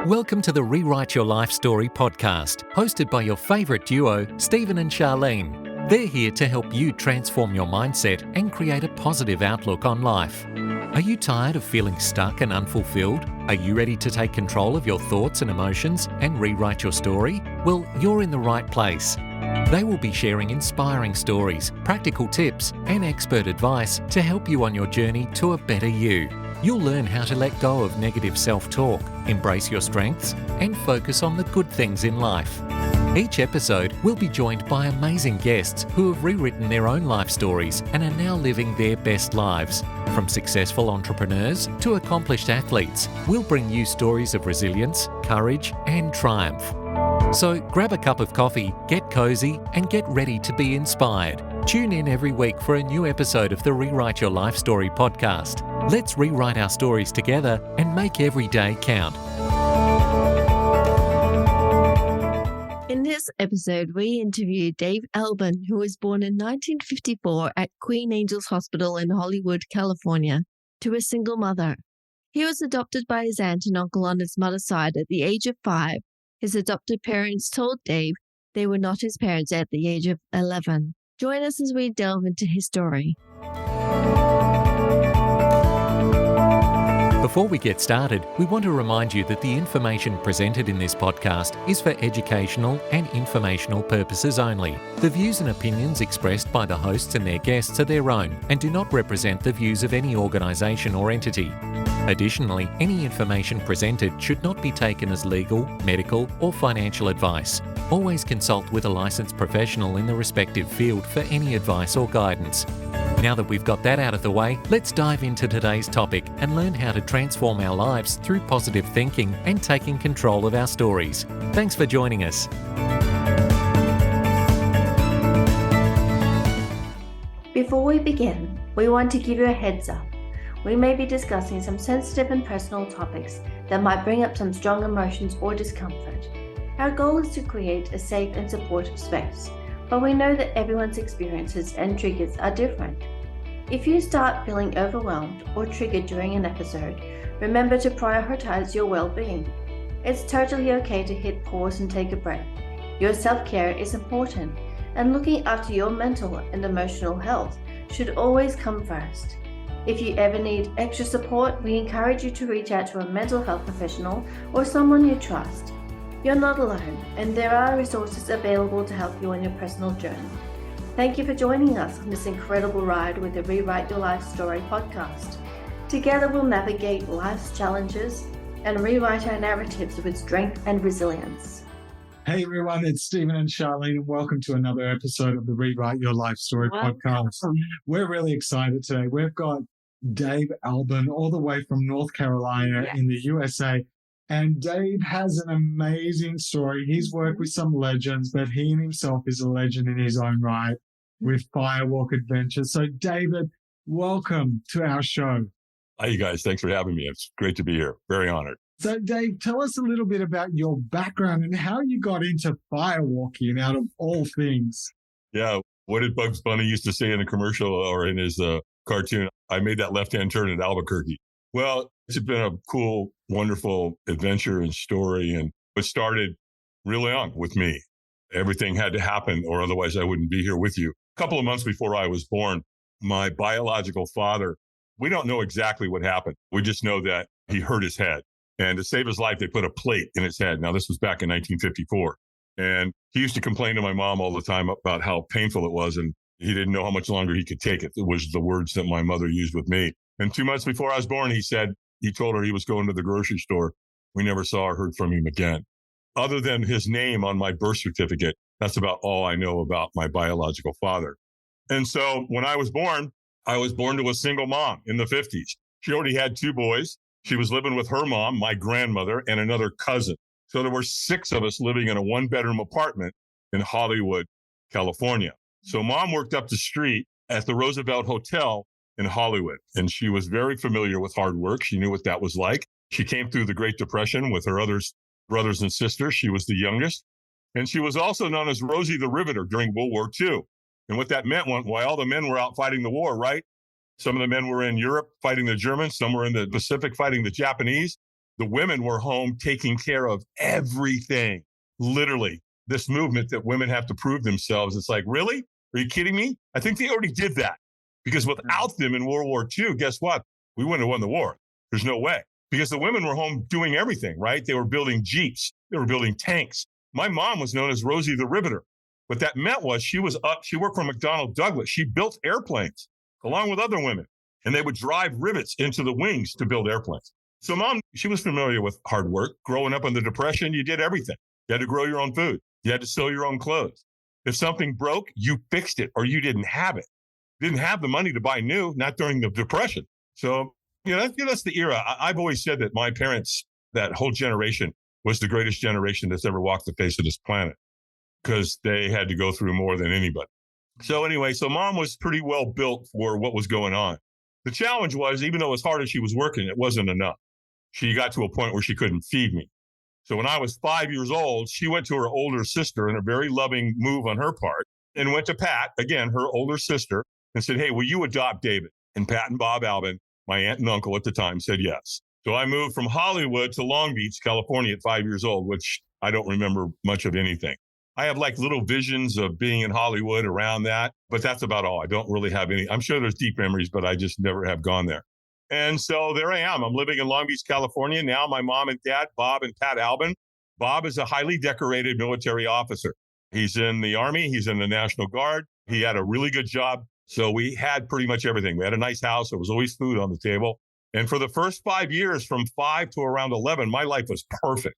Welcome to the Rewrite Your Life Story podcast, hosted by your favourite duo, Stephen and Charlene. They're here to help you transform your mindset and create a positive outlook on life. Are you tired of feeling stuck and unfulfilled? Are you ready to take control of your thoughts and emotions and rewrite your story? Well, you're in the right place. They will be sharing inspiring stories, practical tips, and expert advice to help you on your journey to a better you. You'll learn how to let go of negative self-talk, embrace your strengths, and focus on the good things in life. Each episode will be joined by amazing guests who have rewritten their own life stories and are now living their best lives. From successful entrepreneurs to accomplished athletes, we'll bring you stories of resilience, courage, and triumph. So grab a cup of coffee, get cozy, and get ready to be inspired. Tune in every week for a new episode of the Rewrite Your Life Story podcast. Let's rewrite our stories together and make every day count. In this episode, we interviewed Dave Albin, who was born in 1954 at Queen Angeles Hospital in Hollywood, California, to a single mother. He was adopted by his aunt and uncle on his mother's side at the age of 5. His adopted parents told Dave they were not his parents at the age of 11. Join us as we delve into his story. Before we get started, we want to remind you that the information presented in this podcast is for educational and informational purposes only. The views and opinions expressed by the hosts and their guests are their own and do not represent the views of any organisation or entity. Additionally, any information presented should not be taken as legal, medical, or financial advice. Always consult with a licensed professional in the respective field for any advice or guidance. Now that we've got that out of the way, let's dive into today's topic and learn how to transform our lives through positive thinking and taking control of our stories. Thanks for joining us. Before we begin, we want to give you a heads up. We may be discussing some sensitive and personal topics that might bring up some strong emotions or discomfort. Our goal is to create a safe and supportive space, but we know that everyone's experiences and triggers are different. If you start feeling overwhelmed or triggered during an episode, remember to prioritize your well-being. It's totally okay to hit pause and take a breath. Your self-care is important, and looking after your mental and emotional health should always come first. If you ever need extra support, we encourage you to reach out to a mental health professional or someone you trust. You're not alone, and there are resources available to help you on your personal journey. Thank you for joining us on this incredible ride with the Rewrite Your Life Story podcast. Together we'll navigate life's challenges and rewrite our narratives with strength and resilience. Hey everyone, it's Stephen and Charlene, and welcome to another episode of the Rewrite Your Life Story podcast. We're really excited today. We've got Dave Albin all the way from North Carolina in the USA. And Dave has an amazing story. He's worked with some legends, but he himself is a legend in his own right with Firewalk Adventures. So David, welcome to our show. Hi, you guys. Thanks for having me. It's great to be here. Very honored. So Dave, tell us a little bit about your background and how you got into firewalking out of all things. Yeah. What did Bugs Bunny used to say in a commercial or in his cartoon? I made that left-hand turn at Albuquerque. Well, it's been a cool, wonderful adventure and story. And it started really young with me. Everything had to happen or otherwise I wouldn't be here with you. A couple of months before I was born, my biological father, we don't know exactly what happened. We just know that he hurt his head. And to save his life, they put a plate in his head. Now, this was back in 1954. And he used to complain to my mom all the time about how painful it was. And he didn't know how much longer he could take it. It was the words that my mother used with me. And 2 months before I was born, he told her he was going to the grocery store. We never saw or heard from him again. Other than his name on my birth certificate, that's about all I know about my biological father. And so when I was born to a single mom in the 50s. She already had 2 boys. She was living with her mom, my grandmother, and another cousin. So there were 6 of us living in a 1-bedroom apartment in Hollywood, California. So mom worked up the street at the Roosevelt Hotel in Hollywood, and she was very familiar with hard work. She knew what that was like. She came through the Great Depression with her brothers and sisters. She was the youngest, and she was also known as Rosie the Riveter during World War II. And what that meant, while all the men were out fighting the war, right? Some of the men were in Europe fighting the Germans. Some were in the Pacific fighting the Japanese. The women were home taking care of everything. Literally, this movement that women have to prove themselves. It's like, really? Are you kidding me? I think they already did that. Because without them in World War II, guess what? We wouldn't have won the war. There's no way. Because the women were home doing everything, right? They were building Jeeps. They were building tanks. My mom was known as Rosie the Riveter. What that meant was she worked for McDonnell Douglas. She built airplanes along with other women. And they would drive rivets into the wings to build airplanes. So mom, she was familiar with hard work. Growing up in the Depression, you did everything. You had to grow your own food. You had to sew your own clothes. If something broke, you fixed it or you didn't have it. You didn't have the money to buy new, not during the Depression. So, that's the era. I've always said that my parents, that whole generation, was the greatest generation that's ever walked the face of this planet because they had to go through more than anybody. So anyway, mom was pretty well built for what was going on. The challenge was, even though as hard as she was working, it wasn't enough. She got to a point where she couldn't feed me. So when I was 5 years old, she went to her older sister in a very loving move on her part and went to Pat, again, her older sister, and said, hey, will you adopt David? And Pat and Bob Albin, my aunt and uncle at the time, said yes. So I moved from Hollywood to Long Beach, California at 5 years old, which I don't remember much of anything. I have like little visions of being in Hollywood around that, but that's about all. I don't really have any. I'm sure there's deep memories, but I just never have gone there. And so there I am. I'm living in Long Beach, California. Now my mom and dad, Bob and Pat Albin. Bob is a highly decorated military officer. He's in the Army. He's in the National Guard. He had a really good job. So we had pretty much everything. We had a nice house. There was always food on the table. And for the first 5 years, from 5 to around 11, my life was perfect.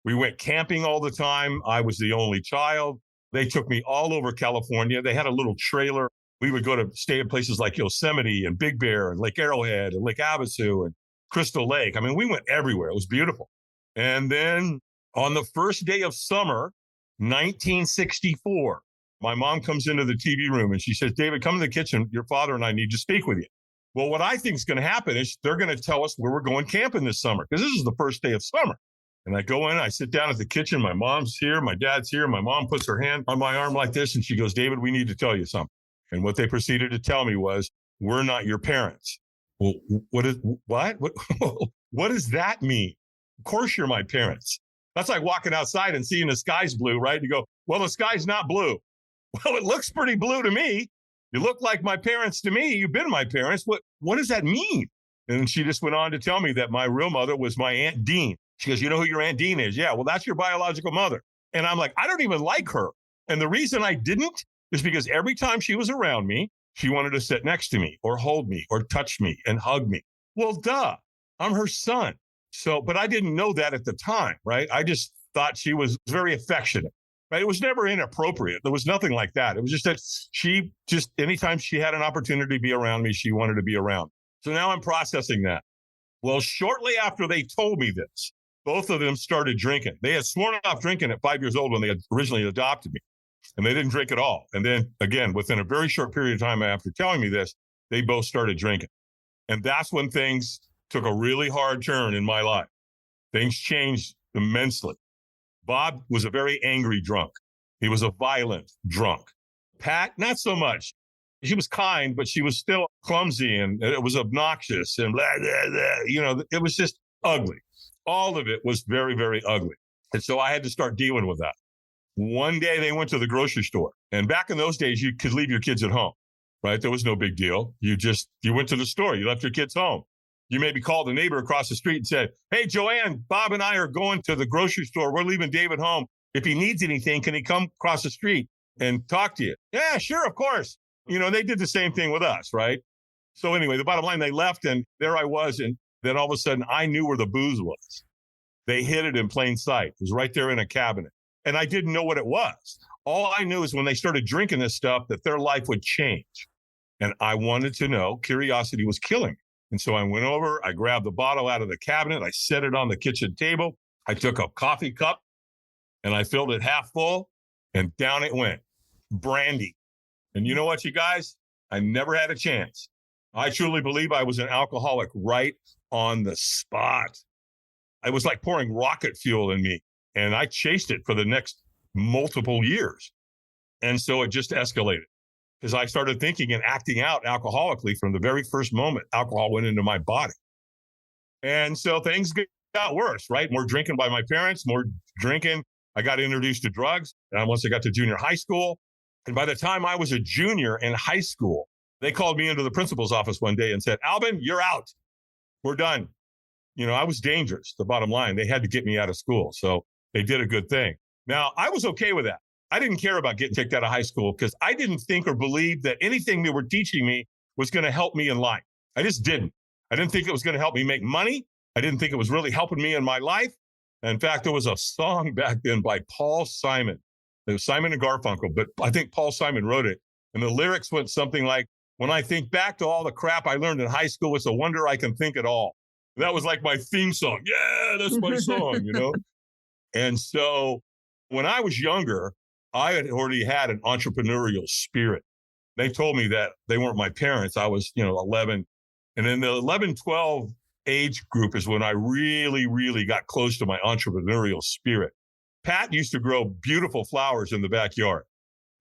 We went camping all the time. I was the only child. They took me all over California. They had a little trailer. We would go to stay in places like Yosemite and Big Bear and Lake Arrowhead and Lake Havasu and Crystal Lake. I mean, we went everywhere. It was beautiful. And then on the first day of summer, 1964, my mom comes into the TV room and she says, David, come to the kitchen. Your father and I need to speak with you. Well, what I think is going to happen is they're going to tell us where we're going camping this summer because this is the first day of summer. And I go in, I sit down at the kitchen. My mom's here. My dad's here. My mom puts her hand on my arm like this. And she goes, David, we need to tell you something. And what they proceeded to tell me was, we're not your parents. Well, what does that mean? Of course, you're my parents. That's like walking outside and seeing the sky's blue, right? You go, well, the sky's not blue. Well, it looks pretty blue to me. You look like my parents to me. You've been my parents. What does that mean? And she just went on to tell me that my real mother was my Aunt Dean. She goes, you know who your Aunt Dean is? Yeah, well, that's your biological mother. And I'm like, I don't even like her. And the reason I didn't is because every time she was around me, she wanted to sit next to me or hold me or touch me and hug me. Well, duh, I'm her son. So, but I didn't know that at the time, right? I just thought she was very affectionate, right? It was never inappropriate. There was nothing like that. It was just that anytime she had an opportunity to be around me, she wanted to be around. So now I'm processing that. Well, shortly after they told me this, both of them started drinking. They had sworn off drinking at 5 years old when they had originally adopted me, and they didn't drink at all. And then again, within a very short period of time after telling me this, they both started drinking. And that's when things took a really hard turn in my life. Things changed immensely. Bob was a very angry drunk. He was a violent drunk. Pat, not so much. She was kind, but she was still clumsy and it was obnoxious and blah, blah, blah. It was just ugly. All of it was very, very ugly. And so I had to start dealing with that. One day they went to the grocery store. And back in those days, you could leave your kids at home, right? There was no big deal. You went to the store. You left your kids home. You maybe called a neighbor across the street and said, hey, Joanne, Bob and I are going to the grocery store. We're leaving David home. If he needs anything, can he come across the street and talk to you? Yeah, sure, of course. They did the same thing with us, right? So anyway, the bottom line, they left and there I was. And then all of a sudden, I knew where the booze was. They hid it in plain sight. It was right there in a cabinet. And I didn't know what it was. All I knew is when they started drinking this stuff, that their life would change. And I wanted to know. Curiosity was killing me. And so I went over, I grabbed the bottle out of the cabinet, I set it on the kitchen table. I took a coffee cup and I filled it half full and down it went. Brandy. And you know what, you guys? I never had a chance. I truly believe I was an alcoholic right on the spot. It was like pouring rocket fuel in me. And I chased it for the next multiple years. And so it just escalated because I started thinking and acting out alcoholically from the very first moment alcohol went into my body. And so things got worse, right? More drinking by my parents, more drinking. I got introduced to drugs. And once I got to junior high school, and by the time I was a junior in high school, they called me into the principal's office one day and said, Albin, you're out. We're done. I was dangerous, the bottom line. They had to get me out of school. So they did a good thing. Now, I was okay with that. I didn't care about getting kicked out of high school because I didn't think or believe that anything they were teaching me was going to help me in life. I just didn't. I didn't think it was going to help me make money. I didn't think it was really helping me in my life. In fact, there was a song back then by Paul Simon. It was Simon and Garfunkel, but I think Paul Simon wrote it. And the lyrics went something like, when I think back to all the crap I learned in high school, it's a wonder I can think at all. That was like my theme song. Yeah, that's my song, And so when I was younger, I had already had an entrepreneurial spirit. They told me that they weren't my parents. I was, 11. And in the 11, 12 age group is when I really, really got close to my entrepreneurial spirit. Pat used to grow beautiful flowers in the backyard.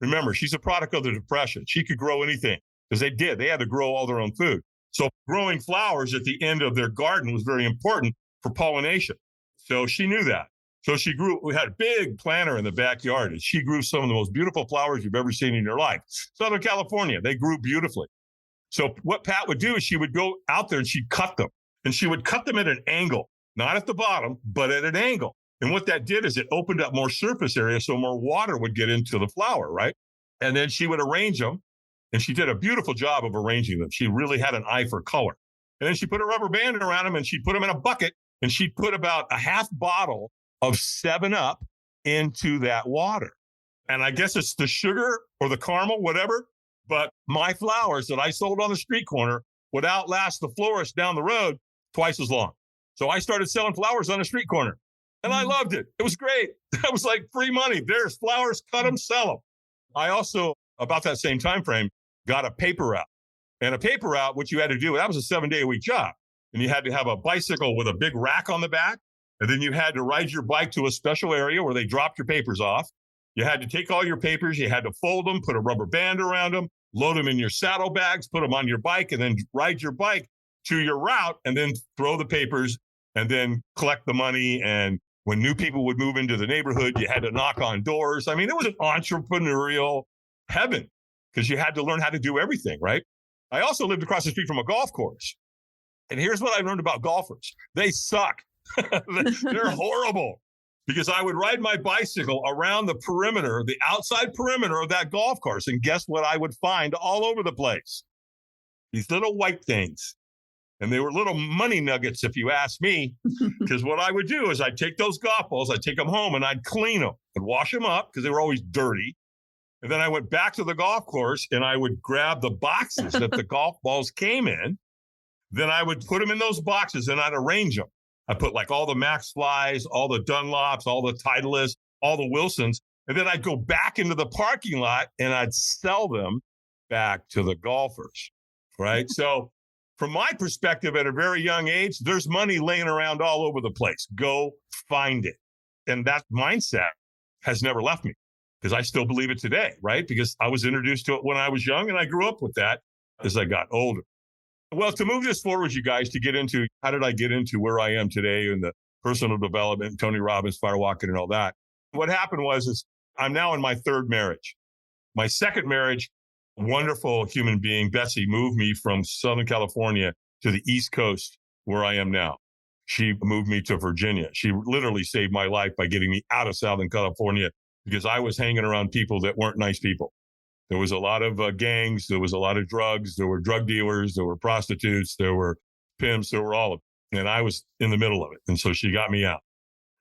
Remember, she's a product of the Depression. She could grow anything because they did. They had to grow all their own food. So growing flowers at the end of their garden was very important for pollination. So she knew that. So we had a big planter in the backyard, and she grew some of the most beautiful flowers you've ever seen in your life. Southern California, they grew beautifully. So what Pat would do is she would go out there and she'd cut them. And she would cut them at an angle, not at the bottom, but at an angle. And what that did is it opened up more surface area so more water would get into the flower, right? And then she would arrange them. And she did a beautiful job of arranging them. She really had an eye for color. And then she put a rubber band around them and she'd put them in a bucket. And she'd put about a half bottle of 7-Up into that water. And I guess it's the sugar or the caramel, whatever. But my flowers that I sold on the street corner would outlast the florist down the road twice as long. So I started selling flowers on the street corner. And I loved it. It was great. That was like free money. There's flowers, cut them, sell them. I also, about that same time frame, got a paper route. And a paper route, what you had to do, that was a 7-day-a-week job. And you had to have a bicycle with a big rack on the back. And then you had to ride your bike to a special area where they dropped your papers off. You had to take all your papers. You had to fold them, put a rubber band around them, load them in your saddlebags, put them on your bike, and then ride your bike to your route and then throw the papers and then collect the money. And when new people would move into the neighborhood, you had to knock on doors. I mean, it was an entrepreneurial heaven because you had to learn how to do everything, right? I also lived across the street from a golf course. And here's what I learned about golfers. They suck. They're horrible because I would ride my bicycle around the perimeter, the outside perimeter of that golf course. And guess what I would find all over the place? These little white things. And they were little money nuggets, if you ask me, because what I would do is I'd take those golf balls, I'd take them home and I'd clean them and wash them up because they were always dirty. And then I went back to the golf course and I would grab the boxes that the golf balls came in. Then I would put them in those boxes and I'd arrange them. I put like all the Max Flies, all the Dunlops, all the Titleists, all the Wilsons. And then I'd go back into the parking lot and I'd sell them back to the golfers, right? So from my perspective, at a very young age, there's money laying around all over the place. Go find it. And that mindset has never left me because I still believe it today, right? Because I was introduced to it when I was young and I grew up with that as I got older. Well, to move this forward, you guys, to get into how did I get into where I am today in the personal development, Tony Robbins, firewalking and all that. What happened was I'm now in my third marriage. My second marriage, wonderful human being, Betsy, moved me from Southern California to the East Coast where I am now. She moved me to Virginia. She literally saved my life by getting me out of Southern California because I was hanging around people that weren't nice people. There was a lot of gangs. There was a lot of drugs. There were drug dealers. There were prostitutes. There were pimps. There were all of it. And I was in the middle of it. And so she got me out.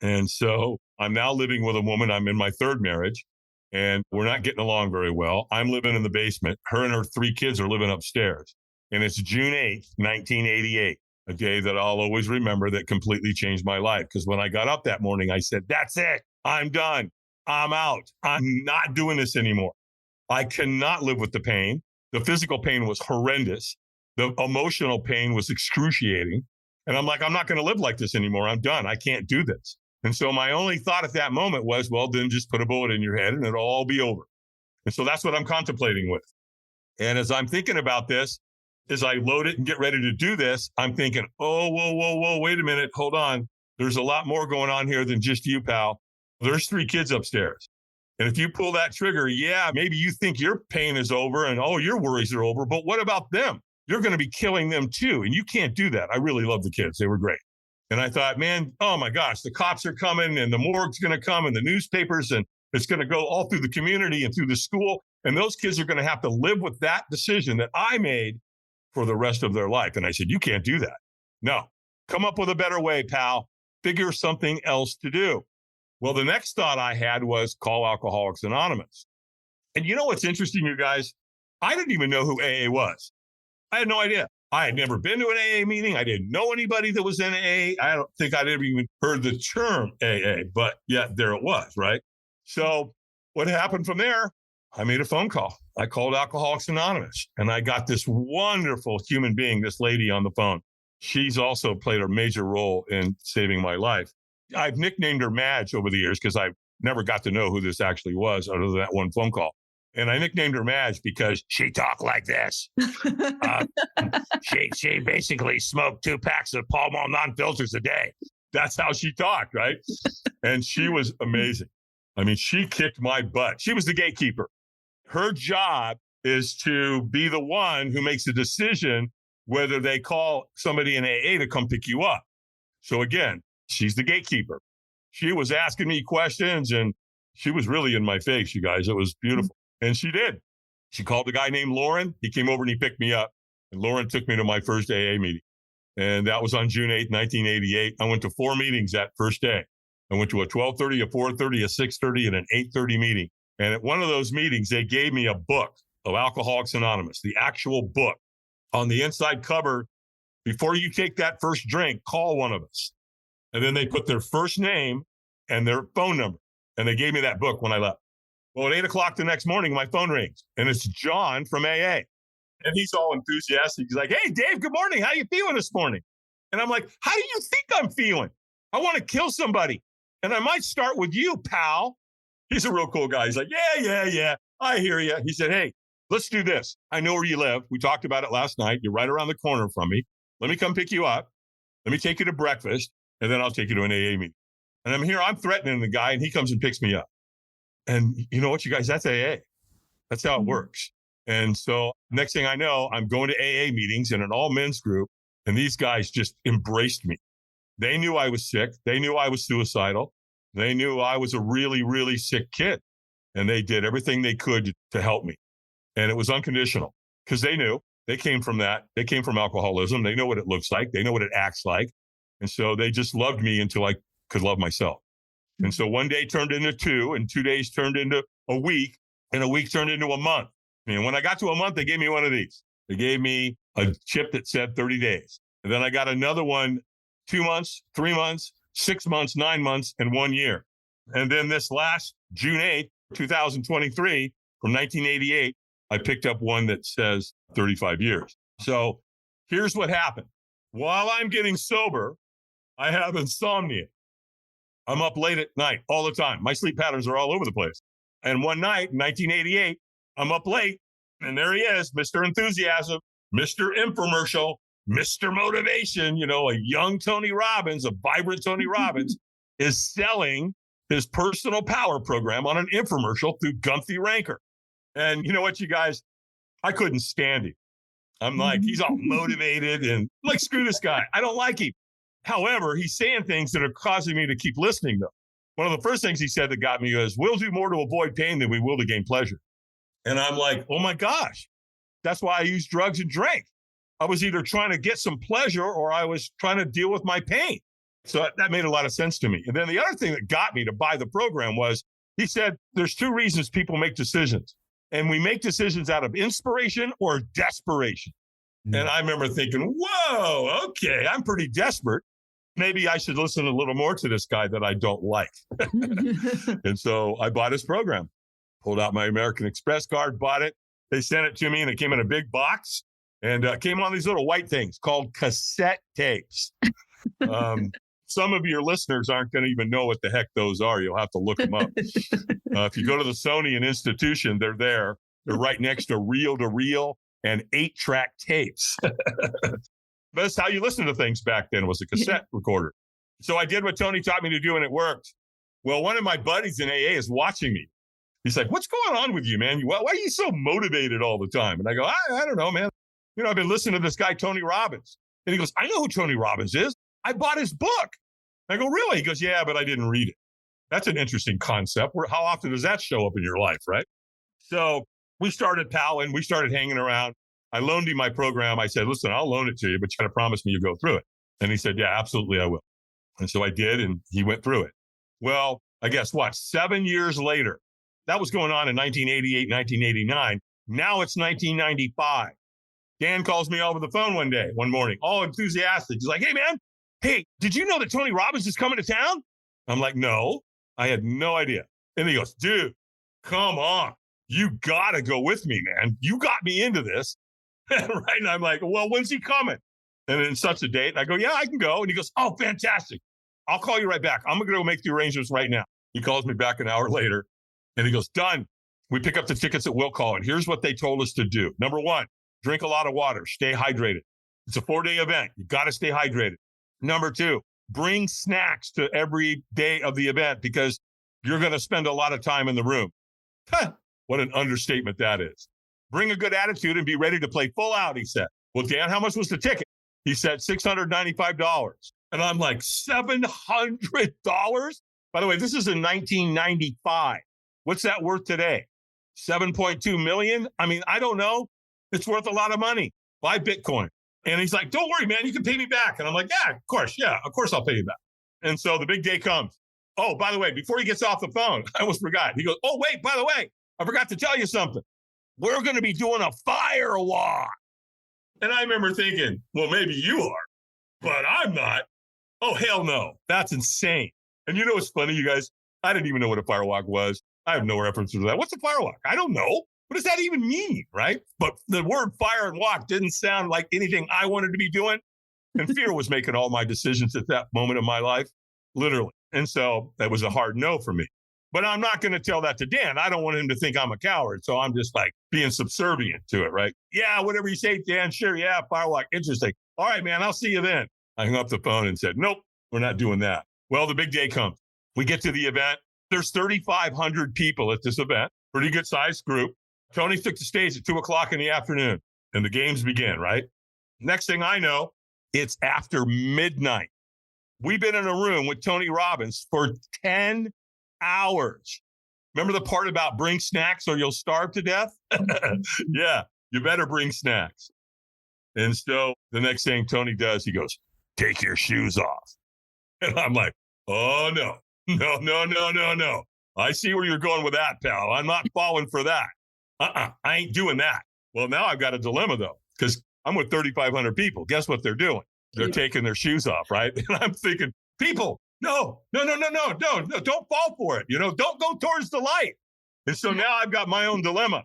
And so I'm now living with a woman. I'm in my third marriage and we're not getting along very well. I'm living in the basement. Her and her 3 kids are living upstairs. And it's June 8th, 1988, a day that I'll always remember that completely changed my life. Because when I got up that morning, I said, that's it. I'm done. I'm out. I'm not doing this anymore. I cannot live with the pain. The physical pain was horrendous. The emotional pain was excruciating. And I'm like, I'm not going to live like this anymore. I'm done. I can't do this. And so my only thought at that moment was, well, then just put a bullet in your head and it'll all be over. And so that's what I'm contemplating with. And as I'm thinking about this, as I load it and get ready to do this, I'm thinking, oh, whoa, wait a minute. Hold on. there's a lot more going on here than just you, pal. There's 3 kids upstairs. And if you pull that trigger, yeah, maybe you think your pain is over and, oh, your worries are over. But what about them? You're going to be killing them too. And you can't do that. I really love the kids. They were great. And I thought, man, oh my gosh, the cops are coming and the morgue's going to come and the newspapers, and it's going to go all through the community and through the school. And those kids are going to have to live with that decision that I made for the rest of their life. And I said, you can't do that. No, come up with a better way, pal. Figure something else to do. Well, the next thought I had was call Alcoholics Anonymous. And you know what's interesting, you guys? I didn't even know who AA was. I had no idea. I had never been to an AA meeting. I didn't know anybody that was in AA. I don't think I'd ever even heard the term AA, but yet there it was, right? So what happened from there? I made a phone call. I called Alcoholics Anonymous, and I got this wonderful human being, this lady on the phone. She's also played a major role in saving my life. I've nicknamed her Madge over the years because I never got to know who this actually was other than that one phone call. And I nicknamed her Madge because she talked like this. She basically smoked 2 packs of Pall Mall non-filters a day. That's how she talked, right? And she was amazing. I mean, she kicked my butt. She was the gatekeeper. Her job is to be the one who makes a decision whether they call somebody in AA to come pick you up. So again, she's the gatekeeper. She was asking me questions, and she was really in my face, you guys. It was beautiful. And she did. She called a guy named Lauren. He came over and he picked me up. And Lauren took me to my first AA meeting. And that was on June 8th, 1988. I went to 4 meetings that first day. I went to a 12:30, a 4:30, a 6:30, and an 8:30 meeting. And at one of those meetings, they gave me a book of Alcoholics Anonymous, the actual book. On the inside cover, before you take that first drink, call one of us. And then they put their first name and their phone number. And they gave me that book when I left. Well, at 8 o'clock the next morning, my phone rings. And it's John from AA. And he's all enthusiastic. He's like, hey, Dave, good morning. How you feeling this morning? And I'm like, how do you think I'm feeling? I want to kill somebody. And I might start with you, pal. He's a real cool guy. He's like, yeah. I hear you. He said, hey, let's do this. I know where you live. We talked about it last night. You're right around the corner from me. Let me come pick you up. Let me take you to breakfast. And then I'll take you to an AA meeting. And I'm threatening the guy, and he comes and picks me up. And you know what, you guys, that's AA. That's how it works. And so next thing I know, I'm going to AA meetings in an all men's group. And these guys just embraced me. They knew I was sick. They knew I was suicidal. They knew I was a really, really sick kid. And they did everything they could to help me. And it was unconditional because they knew. They came from that. They came from alcoholism. They know what it looks like. They know what it acts like. And so they just loved me until I could love myself. And so one day turned into 2, and 2 days turned into a week, and a week turned into a month. And when I got to a month, they gave me one of these. They gave me a chip that said 30 days. And then I got another one, 2 months, 3 months, 6 months, 9 months, and 1 year. And then this last June 8th, 2023, from 1988, I picked up one that says 35 years. So here's what happened. While I'm getting sober, I have insomnia. I'm up late at night all the time. My sleep patterns are all over the place. And one night in 1988, I'm up late, and there he is, Mr. Enthusiasm, Mr. Infomercial, Mr. Motivation, a young Tony Robbins, a vibrant Tony Robbins, is selling his personal power program on an infomercial through Gumpy Ranker. And you know what, you guys? I couldn't stand him. I'm like, he's all motivated and like, screw this guy. I don't like him. However, he's saying things that are causing me to keep listening, though. One of the first things he said that got me was, we'll do more to avoid pain than we will to gain pleasure. And I'm like, oh my gosh, that's why I use drugs and drink. I was either trying to get some pleasure or I was trying to deal with my pain. So that made a lot of sense to me. And then the other thing that got me to buy the program was he said, there's 2 reasons people make decisions. And we make decisions out of inspiration or desperation. And I remember thinking, whoa, okay, I'm pretty desperate. Maybe I should listen a little more to this guy that I don't like. And so I bought his program, pulled out my American Express card, bought it. They sent it to me, and it came in a big box, and came on these little white things called cassette tapes. Some of your listeners aren't going to even know what the heck those are. You'll have to look them up. If you go to the Sony and Institution, they're there. They're right next to reel-to-reel and 8-track tapes. That's how you listen to things back then, was a cassette recorder. So I did what Tony taught me to do, and it worked. Well, one of my buddies in AA is watching me. He's like, what's going on with you, man? Why are you so motivated all the time? And I go, I don't know, man. I've been listening to this guy, Tony Robbins. And he goes, I know who Tony Robbins is. I bought his book. I go, really? He goes, yeah, but I didn't read it. That's an interesting concept. How often does that show up in your life, right? So we started palling. We started hanging around. I loaned him my program. I said, listen, I'll loan it to you, but you got to promise me you go through it. And he said, yeah, absolutely, I will. And so I did, and he went through it. Well, I guess what? 7 years later, that was going on in 1988, 1989. Now it's 1995. Dan calls me over the phone one morning, all enthusiastic. He's like, hey, did you know that Tony Robbins is coming to town? I'm like, no, I had no idea. And he goes, dude, come on. You got to go with me, man. You got me into this. Right? And I'm like, well, when's he coming? And then such a date. And I go, yeah, I can go. And he goes, oh, fantastic. I'll call you right back. I'm going to go make the arrangements right now. He calls me back an hour later and he goes, done. We pick up the tickets at will call. And here's what they told us to do. Number one, drink a lot of water. Stay hydrated. It's a 4-day event. You got to stay hydrated. Number two, bring snacks to every day of the event because you're going to spend a lot of time in the room. What an understatement that is. Bring a good attitude and be ready to play full out, he said. Well, Dan, how much was the ticket? He said $695. And I'm like, $700? By the way, this is in 1995. What's that worth today? 7.2 million? I mean, I don't know. It's worth a lot of money. Buy Bitcoin. And he's like, don't worry, man, you can pay me back. And I'm like, yeah, of course I'll pay you back. And so the big day comes. Oh, by the way, before he gets off the phone, I almost forgot. He goes, oh, wait, by the way, I forgot to tell you something. We're going to be doing a firewalk. And I remember thinking, well, maybe you are, but I'm not. Oh, hell no. That's insane. And you know what's funny, you guys? I didn't even know what a firewalk was. I have no reference to that. What's a firewalk? I don't know. What does that even mean, right? But the word fire and walk didn't sound like anything I wanted to be doing. And fear was making all my decisions at that moment of my life, literally. And so that was a hard no for me. But I'm not going to tell that to Dan. I don't want him to think I'm a coward. So I'm just like being subservient to it, right? Yeah, whatever you say, Dan, sure. Yeah, firewalk, interesting. All right, man, I'll see you then. I hung up the phone and said, nope, we're not doing that. Well, the big day comes. We get to the event. There's 3,500 people at this event, pretty good sized group. Tony took the stage at 2:00 in the afternoon and the games begin, right? Next thing I know, it's after midnight. We've been in a room with Tony Robbins for 10 hours. Remember the part about bring snacks or you'll starve to death? Yeah, you better bring snacks. And so the next thing Tony does, he goes, take your shoes off. And I'm like, oh, no. I see where you're going with that, pal. I'm not falling for that. I ain't doing that. Well, now I've got a dilemma, though, because I'm with 3,500 people. Guess what they're doing? They're taking their shoes off, right? And I'm thinking, people, no, don't fall for it. Don't go towards the light. And so now I've got my own dilemma.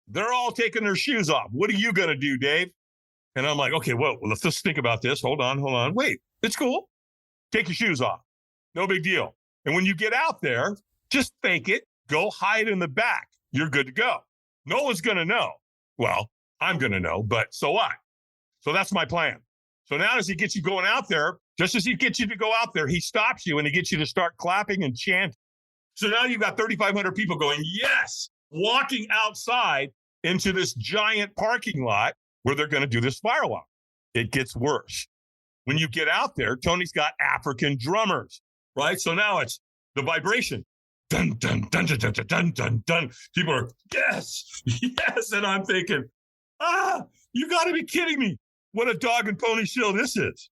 They're all taking their shoes off. What are you going to do, Dave? And I'm like, okay, well, let's just think about this. Hold on. Wait, it's cool. Take your shoes off. No big deal. And when you get out there, just fake it. Go hide in the back. You're good to go. No one's going to know. Well, I'm going to know, but so what? So that's my plan. So now as he gets you going out there, just as he gets you to go out there, he stops you and he gets you to start clapping and chanting. So now you've got 3,500 people going, yes, walking outside into this giant parking lot where they're going to do this firewalk. It gets worse. When you get out there, Tony's got African drummers, right? So now it's the vibration. Dun, dun, dun, dun, dun, dun, dun, dun. People are, yes. And I'm thinking, you got to be kidding me. What a dog and pony show this is.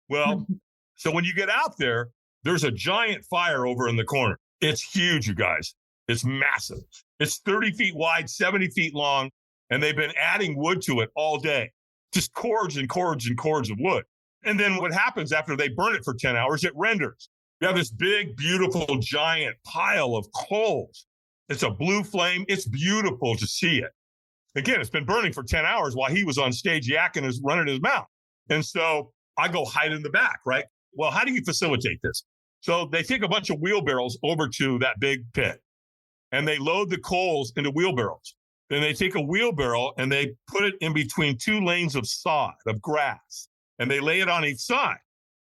Well, so when you get out there, there's a giant fire over in the corner. It's huge, you guys. It's massive. It's 30 feet wide, 70 feet long, and they've been adding wood to it all day. Just cords and cords and cords of wood. And then what happens after they burn it for 10 hours, it renders. You have this big, beautiful, giant pile of coals. It's a blue flame. It's beautiful to see it. Again, it's been burning for 10 hours while he was on stage yakking running his mouth. And so I go hide in the back, right? Well, how do you facilitate this? So they take a bunch of wheelbarrows over to that big pit and they load the coals into wheelbarrows. Then they take a wheelbarrow and they put it in between 2 lanes of sod, of grass, and they lay it on each side.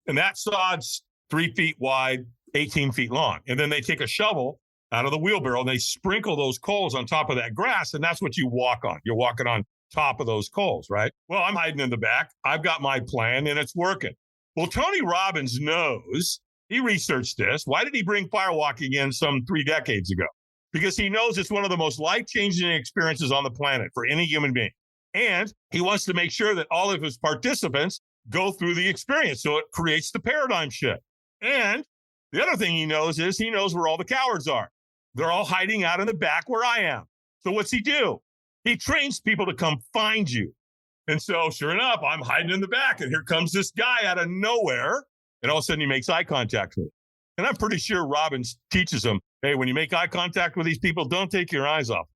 And that sod's 3 feet wide, 18 feet long. And then they take a shovel out of the wheelbarrow and they sprinkle those coals on top of that grass. And that's what you walk on. You're walking on top of those coals, right? Well, I'm hiding in the back. I've got my plan and it's working. Well, Tony Robbins knows, he researched this. Why did he bring firewalking in some 3 decades ago? Because he knows it's one of the most life-changing experiences on the planet for any human being. And he wants to make sure that all of his participants go through the experience. So it creates the paradigm shift. And the other thing he knows is he knows where all the cowards are. They're all hiding out in the back where I am. So what's he do? He trains people to come find you. And so sure enough, I'm hiding in the back and here comes this guy out of nowhere. And all of a sudden he makes eye contact with me. And I'm pretty sure Robbins teaches him, hey, when you make eye contact with these people, don't take your eyes off.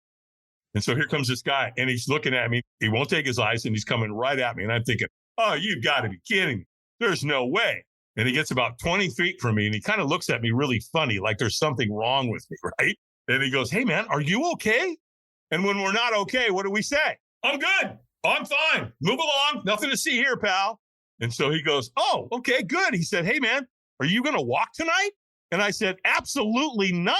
And so here comes this guy and he's looking at me. He won't take his eyes and he's coming right at me. And I'm thinking, oh, you've got to be kidding me. There's no way. And he gets about 20 feet from me and he kind of looks at me really funny, like there's something wrong with me, right? And he goes, hey, man, are you okay? And when we're not okay, what do we say? I'm good. I'm fine. Move along. Nothing to see here, pal. And so he goes, oh, okay, good. He said, hey, man, are you going to walk tonight? And I said, absolutely not.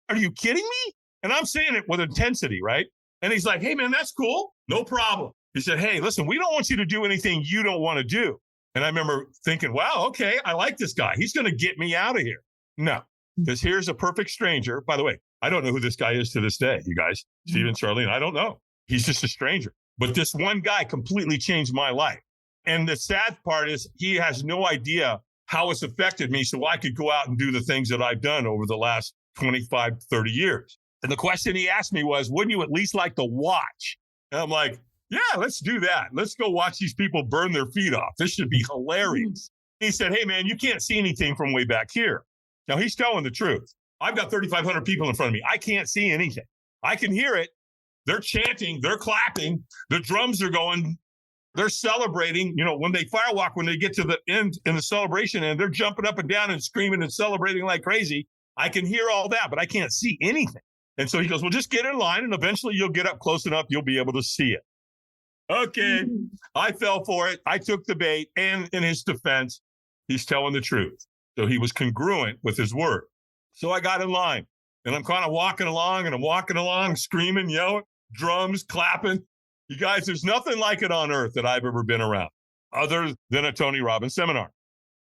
Are you kidding me? And I'm saying it with intensity, right? And he's like, hey, man, that's cool. No problem. He said, hey, listen, we don't want you to do anything you don't want to do. And I remember thinking, wow, okay, I like this guy. He's going to get me out of here. No, because here's a perfect stranger. By the way, I don't know who this guy is to this day, you guys. Steve and Charlene, I don't know. He's just a stranger. But this one guy completely changed my life. And the sad part is he has no idea how it's affected me so I could go out and do the things that I've done over the last 25, 30 years. And the question he asked me was, wouldn't you at least like to watch? And I'm like, yeah, let's do that. Let's go watch these people burn their feet off. This should be hilarious. He said, hey, man, you can't see anything from way back here. Now, he's telling the truth. I've got 3,500 people in front of me. I can't see anything. I can hear it. They're chanting. They're clapping. The drums are going. They're celebrating. You know, when they firewalk, when they get to the end in the celebration and they're jumping up and down and screaming and celebrating like crazy, I can hear all that, but I can't see anything. And so he goes, well, just get in line and eventually you'll get up close enough. You'll be able to see it. Okay. I fell for it. I took the bait. And in his defense, he's telling the truth. So he was congruent with his word. So I got in line and I'm kind of walking along, screaming, yelling, drums, clapping. You guys, there's nothing like it on earth that I've ever been around other than a Tony Robbins seminar.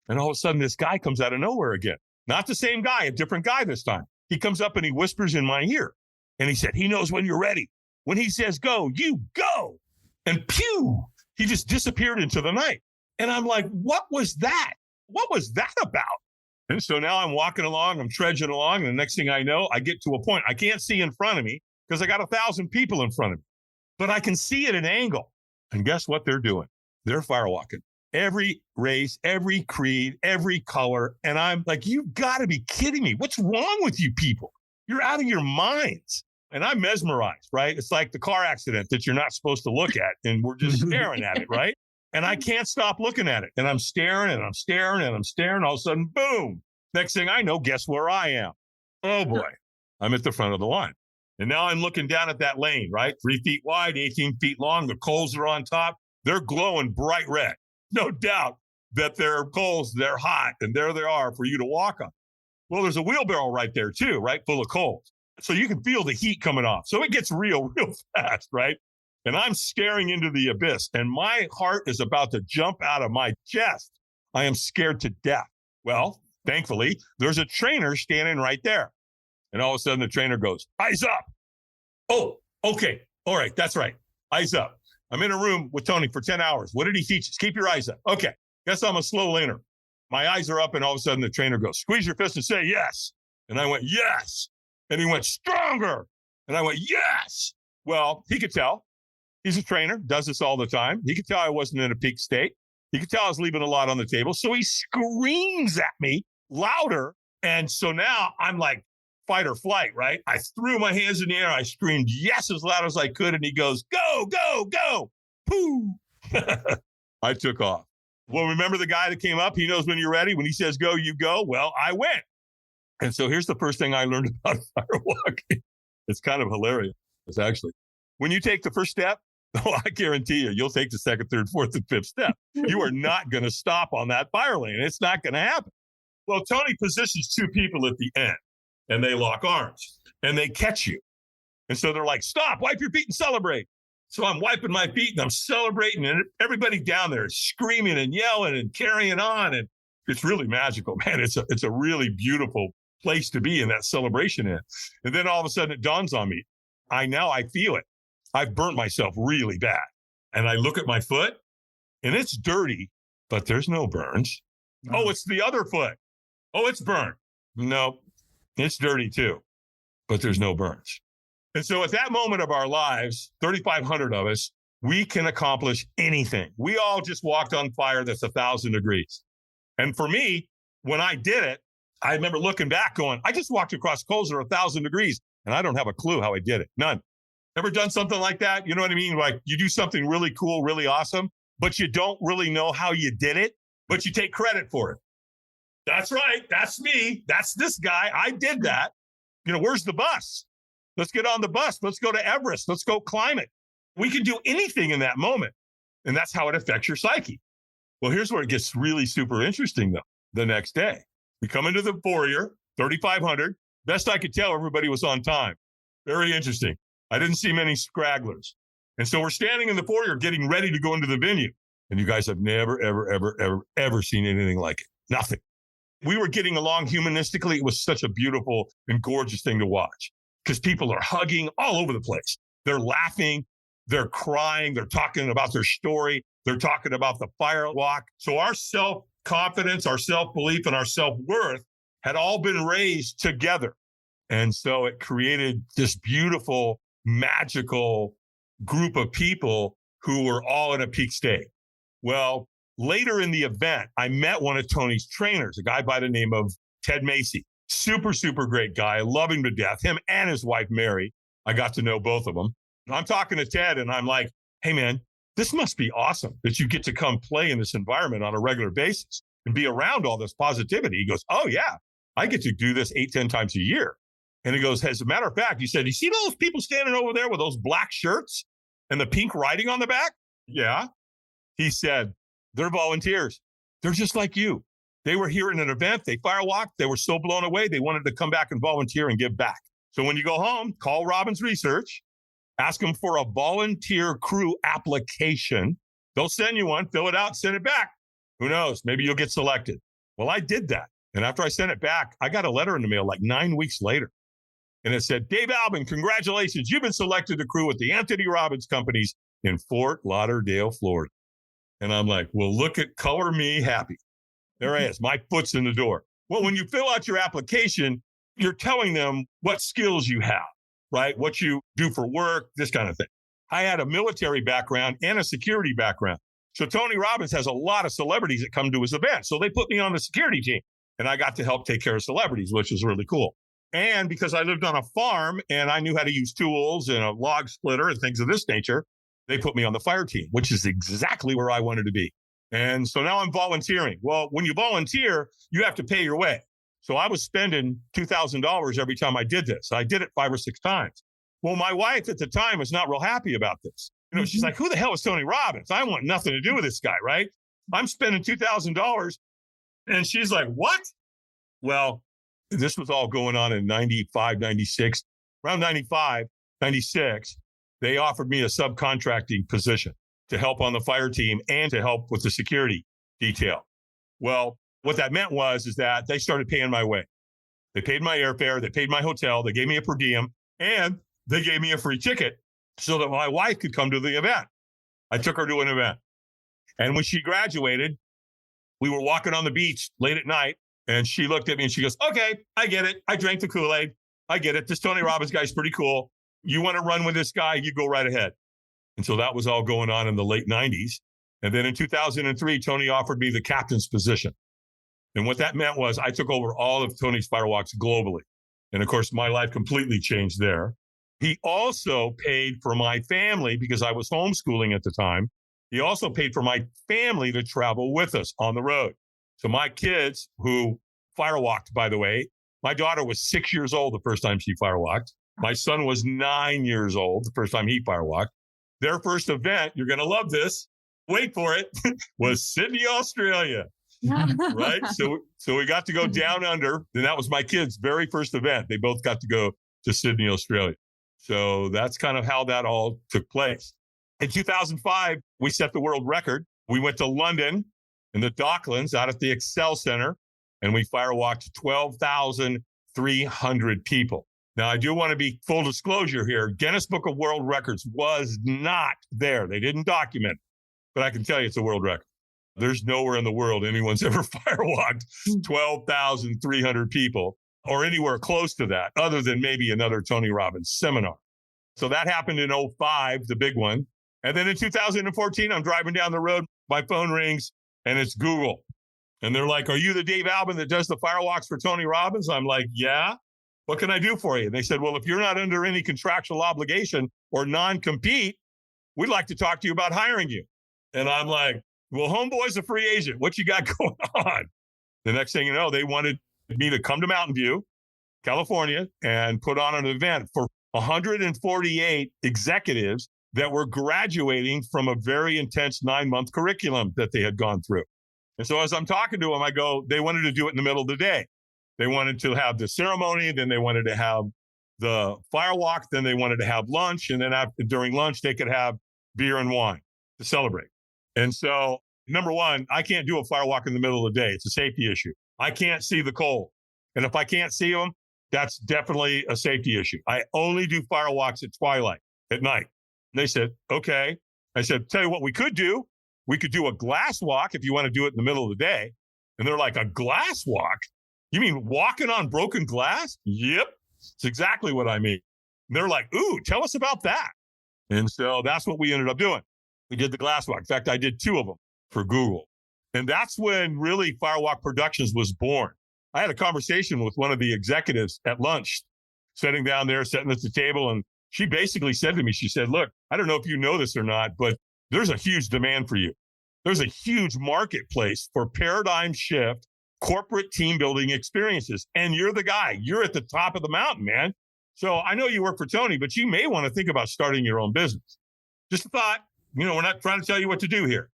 And all of a sudden, this guy comes out of nowhere again. Not the same guy, a different guy this time. He comes up and he whispers in my ear. And he said, he knows when you're ready. When he says go, you go. And pew, he just disappeared into the night. And I'm like, what was that? What was that about? And so now I'm walking along, I'm trudging along. And the next thing I know, I get to a point I can't see in front of me because I got 1,000 people in front of me. But I can see at an angle. And guess what they're doing? They're firewalking. Every race, every creed, every color. And I'm like, you've got to be kidding me. What's wrong with you people? You're out of your minds. And I'm mesmerized, right? It's like the car accident that you're not supposed to look at. And we're just staring at it, right? And I can't stop looking at it. And I'm staring and I'm staring and I'm staring. All of a sudden, boom. Next thing I know, guess where I am? Oh, boy. I'm at the front of the line. And now I'm looking down at that lane, right? 3 feet wide, 18 feet long. The coals are on top. They're glowing bright red. No doubt that they're coals, they're hot, and there they are for you to walk on. Well, there's a wheelbarrow right there too, right? Full of coals. So you can feel the heat coming off. So it gets real fast, right? And I'm staring into the abyss and my heart is about to jump out of my chest. I am scared to death. Well, thankfully, there's a trainer standing right there. And all of a sudden the trainer goes, eyes up. Oh, okay. All right. That's right. Eyes up. I'm in a room with Tony for 10 hours. What did he teach us? Keep your eyes up. Okay. Guess I'm a slow learner. My eyes are up and all of a sudden the trainer goes, squeeze your fist and say yes. And I went, yes. And he went, stronger. And I went, yes. Well, he could tell. He's a trainer, does this all the time. He could tell I wasn't in a peak state. He could tell I was leaving a lot on the table. So he screams at me louder. And so now I'm like, fight or flight, right? I threw my hands in the air. I screamed yes as loud as I could. And he goes, go, go, go. Pooh. I took off. Well, remember the guy that came up? He knows when you're ready. When he says go, you go. Well, I went. And so here's the first thing I learned about firewalking. It's kind of hilarious, actually. When you take the first step, oh, I guarantee you'll take the second, third, fourth, and fifth step. You are not going to stop on that fire lane. It's not going to happen. Well, Tony positions two people at the end and they lock arms and they catch you. And so they're like, stop, wipe your feet and celebrate. So I'm wiping my feet and I'm celebrating, and everybody down there is screaming and yelling and carrying on. And it's really magical, man. It's a really beautiful place to be in that celebration in. And then all of a sudden it dawns on me. I feel it. I've burnt myself really bad. And I look at my foot and it's dirty, but there's no burns. Oh, it's the other foot. Oh, it's burned. No, it's dirty too, but there's no burns. And so at that moment of our lives, 3,500 of us, we can accomplish anything. We all just walked on fire that's 1,000 degrees. And for me, when I did it, I remember looking back going, I just walked across coals that are 1,000 degrees and I don't have a clue how I did it. None. Ever done something like that? You know what I mean? Like you do something really cool, really awesome, but you don't really know how you did it, but you take credit for it. That's right. That's me. That's this guy. I did that. You know, where's the bus? Let's get on the bus. Let's go to Everest. Let's go climb it. We can do anything in that moment. And that's how it affects your psyche. Well, here's where it gets really super interesting, though. The next day, we come into the foyer, 3,500. Best I could tell, everybody was on time. Very interesting. I didn't see many scragglers. And so we're standing in the foyer getting ready to go into the venue. And you guys have never, ever, ever, ever, ever seen anything like it. Nothing. We were getting along humanistically. It was such a beautiful and gorgeous thing to watch because people are hugging all over the place. They're laughing. They're crying. They're talking about their story. They're talking about the firewalk. So our self-confidence, our self-belief, and our self-worth had all been raised together. And so it created this beautiful, magical group of people who were all in a peak state. Well, later in the event, I met one of Tony's trainers, a guy by the name of Ted Macy. Super, super great guy. I love him to death. Him and his wife, Mary. I got to know both of them. I'm talking to Ted and I'm like, hey, man, this must be awesome that you get to come play in this environment on a regular basis and be around all this positivity. He goes, oh, yeah, I get to do this 8-10 times a year. And he goes, as a matter of fact, he said, you see those people standing over there with those black shirts and the pink writing on the back? Yeah. He said, they're volunteers. They're just like you. They were here in an event. They firewalked. They were so blown away. They wanted to come back and volunteer and give back. So when you go home, call Robbins Research, ask them for a volunteer crew application. They'll send you one, fill it out, send it back. Who knows? Maybe you'll get selected. Well, I did that. And after I sent it back, I got a letter in the mail like 9 weeks later. And it said, Dave Albin, congratulations. You've been selected to crew with the Anthony Robbins Companies in Fort Lauderdale, Florida. And I'm like, well, look at color me happy. There I is. My foot's in the door. Well, when you fill out your application, you're telling them what skills you have, right? What you do for work, this kind of thing. I had a military background and a security background. So Tony Robbins has a lot of celebrities that come to his event. So they put me on the security team and I got to help take care of celebrities, which was really cool. And because I lived on a farm and I knew how to use tools and a log splitter and things of this nature, they put me on the fire team, which is exactly where I wanted to be. And so now I'm volunteering. Well, when you volunteer, you have to pay your way. So I was spending $2,000 every time I did this. I did it 5 or 6 times. Well, my wife at the time was not real happy about this. You know, she's like, who the hell is Tony Robbins? I want nothing to do with this guy, right? I'm spending $2,000. And she's like, what? Well, this was all going on in 95, 96. Around 95, 96, they offered me a subcontracting position to help on the fire team and to help with the security detail. Well, what that meant is that they started paying my way. They paid my airfare, they paid my hotel, they gave me a per diem, and they gave me a free ticket so that my wife could come to the event. I took her to an event. And when she graduated, we were walking on the beach late at night, and she looked at me and she goes, okay, I get it. I drank the Kool-Aid. I get it. This Tony Robbins guy's pretty cool. You want to run with this guy, you go right ahead. And so that was all going on in the late 90s. And then in 2003, Tony offered me the captain's position. And what that meant was I took over all of Tony's firewalks globally. And of course, my life completely changed there. He also paid for my family because I was homeschooling at the time. He also paid for my family to travel with us on the road. So my kids who firewalked, by the way, my daughter was 6 years old the first time she firewalked. My son was 9 years old the first time he firewalked. Their first event, you're going to love this, wait for it, was Sydney, Australia. right? So we got to go down under, and that was my kids' very first event. They both got to go to Sydney, Australia. So that's kind of how that all took place. In 2005, we set the world record. We went to London in the Docklands out at the Excel Center, and we firewalked 12,300 people. Now, I do want to be full disclosure here. Guinness Book of World Records was not there. They didn't document it, but I can tell you it's a world record. There's nowhere in the world anyone's ever firewalked 12,300 people or anywhere close to that, other than maybe another Tony Robbins seminar. So that happened in 2005, the big one. And then in 2014, I'm driving down the road, my phone rings, and it's Google. And they're like, "Are you the Dave Albin that does the firewalks for Tony Robbins?" I'm like, "Yeah. What can I do for you?" And they said, "Well, if you're not under any contractual obligation or non-compete, we'd like to talk to you about hiring you." And I'm like, "Well, homeboy's a free agent. What you got going on?" The next thing you know, they wanted me to come to Mountain View, California, and put on an event for 148 executives that were graduating from a very intense 9-month curriculum that they had gone through. And so as I'm talking to them, I go, they wanted to do it in the middle of the day. They wanted to have the ceremony, then they wanted to have the firewalk, then they wanted to have lunch, and then during lunch, they could have beer and wine to celebrate. And so, number one, I can't do a firewalk in the middle of the day. It's a safety issue. I can't see the coal. And if I can't see them, that's definitely a safety issue. I only do firewalks at twilight, at night. And they said, "Okay." I said, "Tell you what we could do. We could do a glass walk if you want to do it in the middle of the day." And they're like, "A glass walk? You mean walking on broken glass?" "Yep, it's exactly what I mean." And they're like, "Ooh, tell us about that." And so that's what we ended up doing. We did the glass walk. In fact, I did 2 of them for Google. And that's when really Firewalk Productions was born. I had a conversation with one of the executives at lunch, sitting down there, sitting at the table. And she basically said to me, she said, "Look, I don't know if you know this or not, but there's a huge demand for you. There's a huge marketplace for paradigm shift, corporate team building experiences. And you're the guy. You're at the top of the mountain, man. So I know you work for Tony, but you may want to think about starting your own business." Just a thought, we're not trying to tell you what to do here.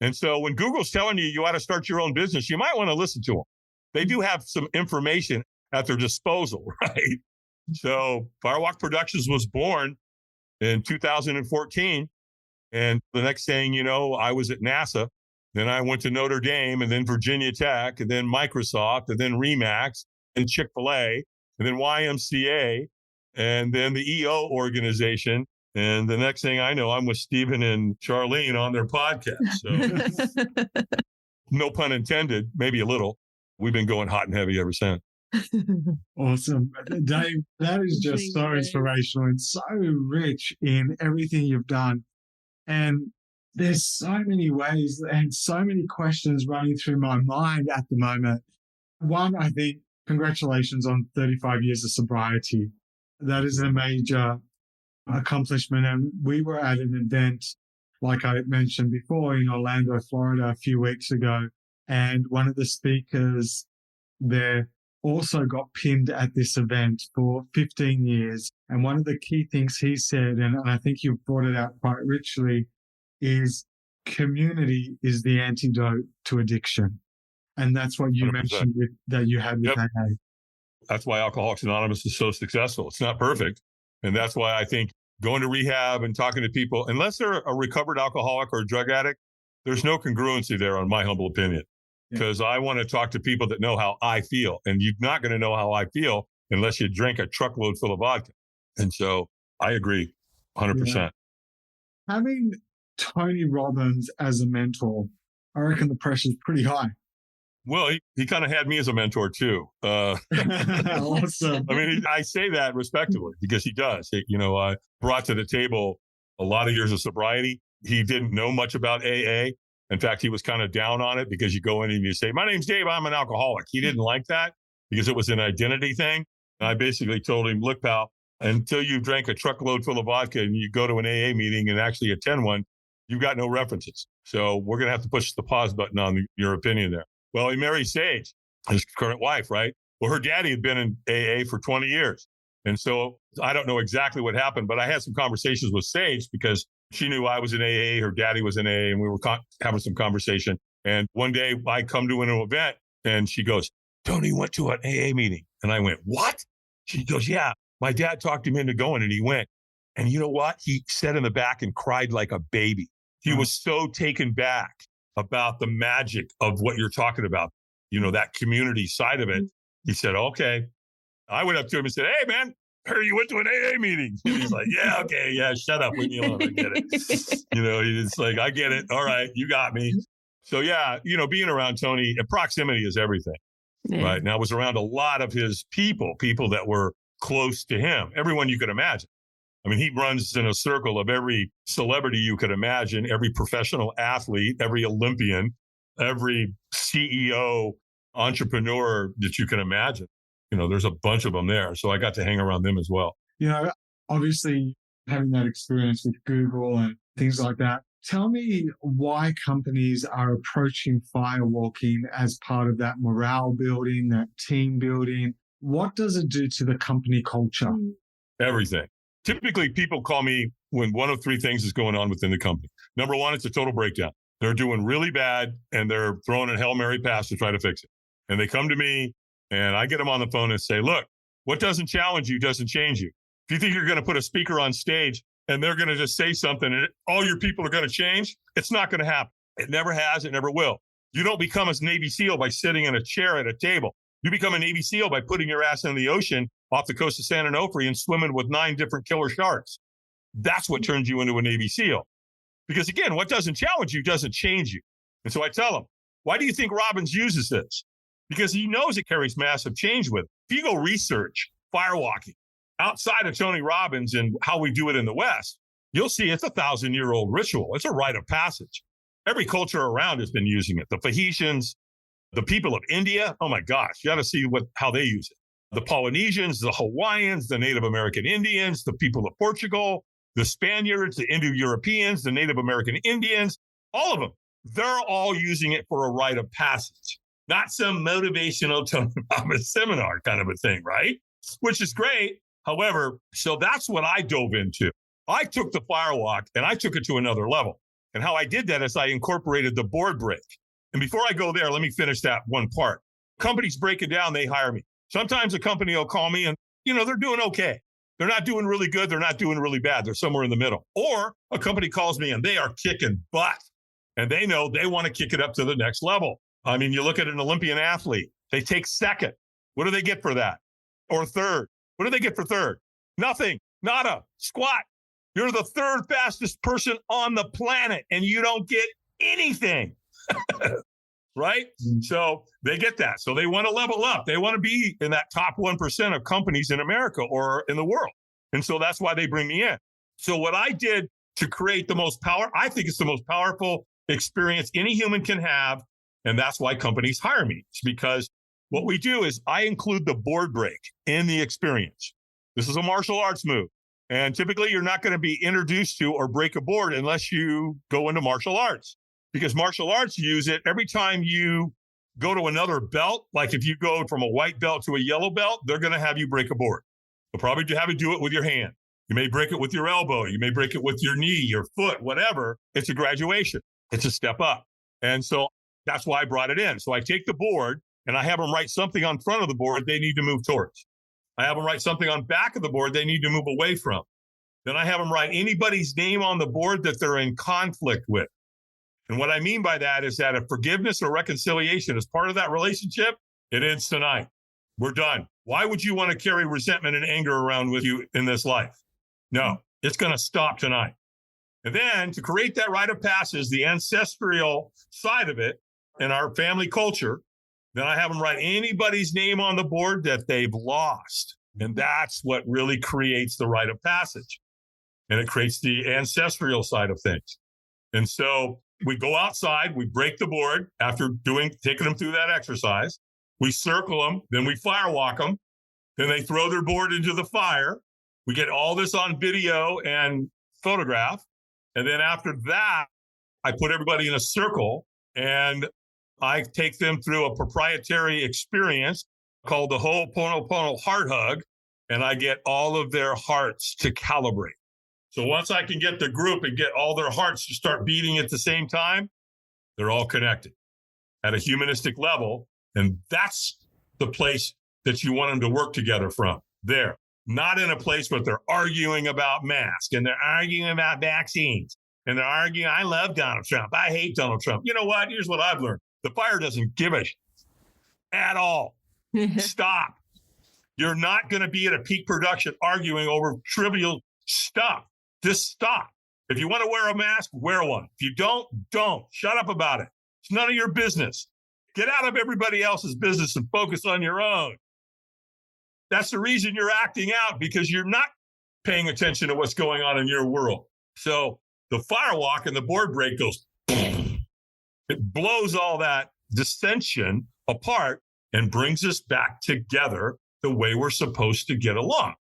And so when Google's telling you ought to start your own business, you might want to listen to them. They do have some information at their disposal, right? So Firewalk Productions was born in 2014. And the next thing you know, I was at NASA. Then I went to Notre Dame, and then Virginia Tech, and then Microsoft, and then Remax, and Chick-fil-A, and then YMCA, and then the EO organization. And the next thing I know, I'm with Stephen and Charlene on their podcast. So no pun intended, maybe a little. We've been going hot and heavy ever since. Awesome. Dave, that is just so inspirational and so rich in everything you've done. And there's so many ways and so many questions running through my mind at the moment. One, I think, congratulations on 35 years of sobriety. That is a major accomplishment. And we were at an event, like I mentioned before, in Orlando, Florida, a few weeks ago. And one of the speakers there also got pinned at this event for 15 years. And one of the key things he said, and I think you brought it out quite richly, is community is the antidote to addiction. And that's what you 100%. Mentioned that you had with AA. That's why Alcoholics Anonymous is so successful. It's not perfect. And that's why I think going to rehab and talking to people, unless they're a recovered alcoholic or a drug addict, there's no congruency there, in my humble opinion. Because I want to talk to people that know how I feel. And you're not going to know how I feel unless you drink a truckload full of vodka. And so I agree 100%. Yeah. Having Tony Robbins as a mentor, I reckon the pressure's pretty high. Well, he kind of had me as a mentor too. Awesome. I mean, I say that respectively because he does. I brought to the table a lot of years of sobriety. He didn't know much about AA. In fact, he was kind of down on it because you go in and you say, "My name's Dave, I'm an alcoholic." He didn't like that because it was an identity thing. And I basically told him, "Look, pal, until you drank a truckload full of vodka and you go to an AA meeting and actually attend one, you've got no references. So we're going to have to push the pause button on your opinion there." Well, he married Sage, his current wife, right? Well, her daddy had been in AA for 20 years. And so I don't know exactly what happened, but I had some conversations with Sage because she knew I was in AA, her daddy was in AA, and we were having some conversation. And one day I come to an event and she goes, Tony went to an AA meeting. And I went, what? She goes, yeah, my dad talked him into going and he went. And you know what? He sat in the back and cried like a baby. He was so taken back about the magic of what you're talking about, that community side of it. He said, okay. I went up to him and said, hey, man, I heard you went to an AA meeting. And he's like, yeah, okay, yeah, shut up, leave me alone. I get it. He's like, I get it. All right, you got me. So yeah, being around Tony, proximity is everything, right? And I was around a lot of his people that were close to him, everyone you could imagine. I mean, he runs in a circle of every celebrity you could imagine, every professional athlete, every Olympian, every CEO, entrepreneur that you can imagine. There's a bunch of them there. So I got to hang around them as well. Obviously having that experience with Google and things like that, tell me why companies are approaching firewalking as part of that morale building, that team building. What does it do to the company culture? Everything. Typically, people call me when one of three things is going on within the company. Number one, it's a total breakdown. They're doing really bad and they're throwing a Hail Mary pass to try to fix it. And they come to me and I get them on the phone and say, look, what doesn't challenge you doesn't change you. If you think you're going to put a speaker on stage and they're going to just say something and all your people are going to change, it's not going to happen. It never has. It never will. You don't become a Navy SEAL by sitting in a chair at a table. You become a Navy SEAL by putting your ass in the ocean off the coast of San Onofre and swimming with 9 different killer sharks. That's what turns you into a Navy SEAL. Because again, what doesn't challenge you doesn't change you. And so I tell them, why do you think Robbins uses this? Because he knows it carries massive change with it. If you go research firewalking outside of Tony Robbins and how we do it in the West, you'll see it's a 1,000-year-old ritual. It's a rite of passage. Every culture around has been using it. The Tahitians, the people of India, oh my gosh, you got to see how they use it. The Polynesians, the Hawaiians, the Native American Indians, the people of Portugal, the Spaniards, the Indo-Europeans, the Native American Indians, all of them, they're all using it for a rite of passage. Not some motivational Tony Robbins seminar kind of a thing, right? Which is great. However, so that's what I dove into. I took the Firewalk and I took it to another level. And how I did that is I incorporated the board break. And before I go there, let me finish that one part. Companies break it down, they hire me. Sometimes a company will call me and, they're doing okay. They're not doing really good. They're not doing really bad. They're somewhere in the middle. Or a company calls me and they are kicking butt. And they know they want to kick it up to the next level. I mean, you look at an Olympian athlete, they take second. What do they get for that? Or third. What do they get for third? Nothing, nada, squat. You're the third fastest person on the planet and you don't get anything. Right? So they get that. So they want to level up. They want to be in that top 1% of companies in America or in the world. And so that's why they bring me in. So what I did to create I think it's the most powerful experience any human can have. And that's why companies hire me. It's because what we do is I include the board break in the experience. This is a martial arts move. And typically you're not going to be introduced to or break a board unless you go into martial arts. Because martial arts use it every time you go to another belt. Like if you go from a white belt to a yellow belt, they're going to have you break a board. They'll probably have you do it with your hand. You may break it with your elbow. You may break it with your knee, your foot, whatever. It's a graduation. It's a step up. And so that's why I brought it in. So I take the board and I have them write something on front of the board they need to move towards. I have them write something on back of the board they need to move away from. Then I have them write anybody's name on the board that they're in conflict with. And what I mean by that is that if forgiveness or reconciliation is part of that relationship, it ends tonight. We're done. Why would you want to carry resentment and anger around with you in this life? No, it's going to stop tonight. And then to create that rite of passage, the ancestral side of it in our family culture, then I have them write anybody's name on the board that they've lost. And that's what really creates the rite of passage. And it creates the ancestral side of things. And so we go outside, we break the board after taking them through that exercise. We circle them, then we firewalk them. Then they throw their board into the fire. We get all this on video and photograph. And then after that, I put everybody in a circle and I take them through a proprietary experience called the Ho'oponopono heart hug. And I get all of their hearts to calibrate. So once I can get the group and get all their hearts to start beating at the same time, they're all connected. at a humanistic level. And that's the place that you want them to work together from there, not in a place where they're arguing about masks and they're arguing about vaccines and they're arguing, I love Donald Trump. I hate Donald Trump. You know what? Here's what I've learned. The fire doesn't give a at all. Stop. You're not going to be at a peak production arguing over trivial stuff. Just stop. If you want to wear a mask, wear one. If you don't. Shut up about it. It's none of your business. Get out of everybody else's business and focus on your own. That's the reason you're acting out, because you're not paying attention to what's going on in your world. So the firewalk and the board break goes, it blows all that dissension apart and brings us back together the way we're supposed to get along.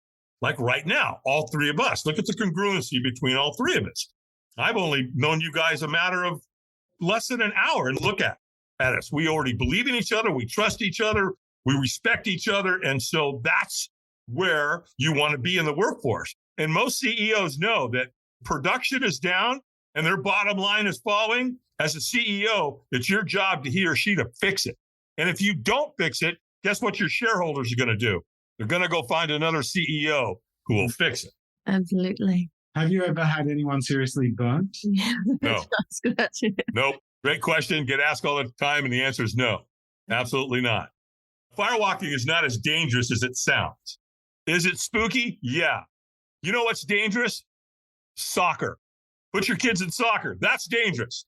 Like right now, all three of us. Look at the congruency between all three of us. I've only known you guys a matter of less than an hour, and look at us. We already believe in each other. We trust each other. We respect each other. And so that's where you want to be in the workforce. And most CEOs know that production is down and their bottom line is falling. As a CEO, it's your job to he or she to fix it. And if you don't fix it, guess what your shareholders are going to do? They're going to go find another CEO who will fix it. Absolutely. Have you ever had anyone seriously burnt? No. Nope. Great question. Get asked all the time, and the answer is no. Absolutely not. Firewalking is not as dangerous as it sounds. Is it spooky? Yeah. You know what's dangerous? Soccer. Put your kids in soccer. That's dangerous.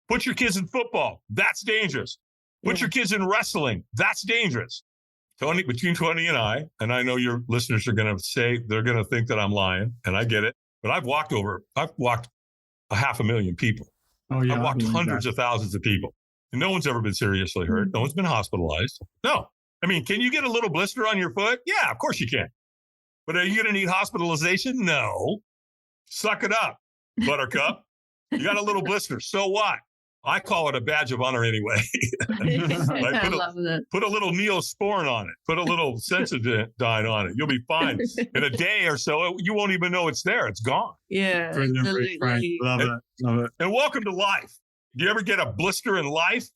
Put your kids in football. That's dangerous. Put your kids in wrestling. That's dangerous. Tony, between Tony and I know your listeners are going to say, they're going to think that I'm lying, and I get it, but I've walked 500,000 people. Oh, yeah, I've walked hundreds of thousands of people, and no one's ever been seriously hurt. No one's been hospitalized. No. I mean, can you get a little blister on your foot? Yeah, of course you can. But are you going to need hospitalization? No. Suck it up, buttercup. You got a little blister. So what? I call it a badge of honor anyway. Put a little Neosporin on it. Put a little Sensodyne on it. You'll be fine. In a day or so, you won't even know it's there. It's gone. Yeah, absolutely. Love it. And welcome to life. Do you ever get a blister in life?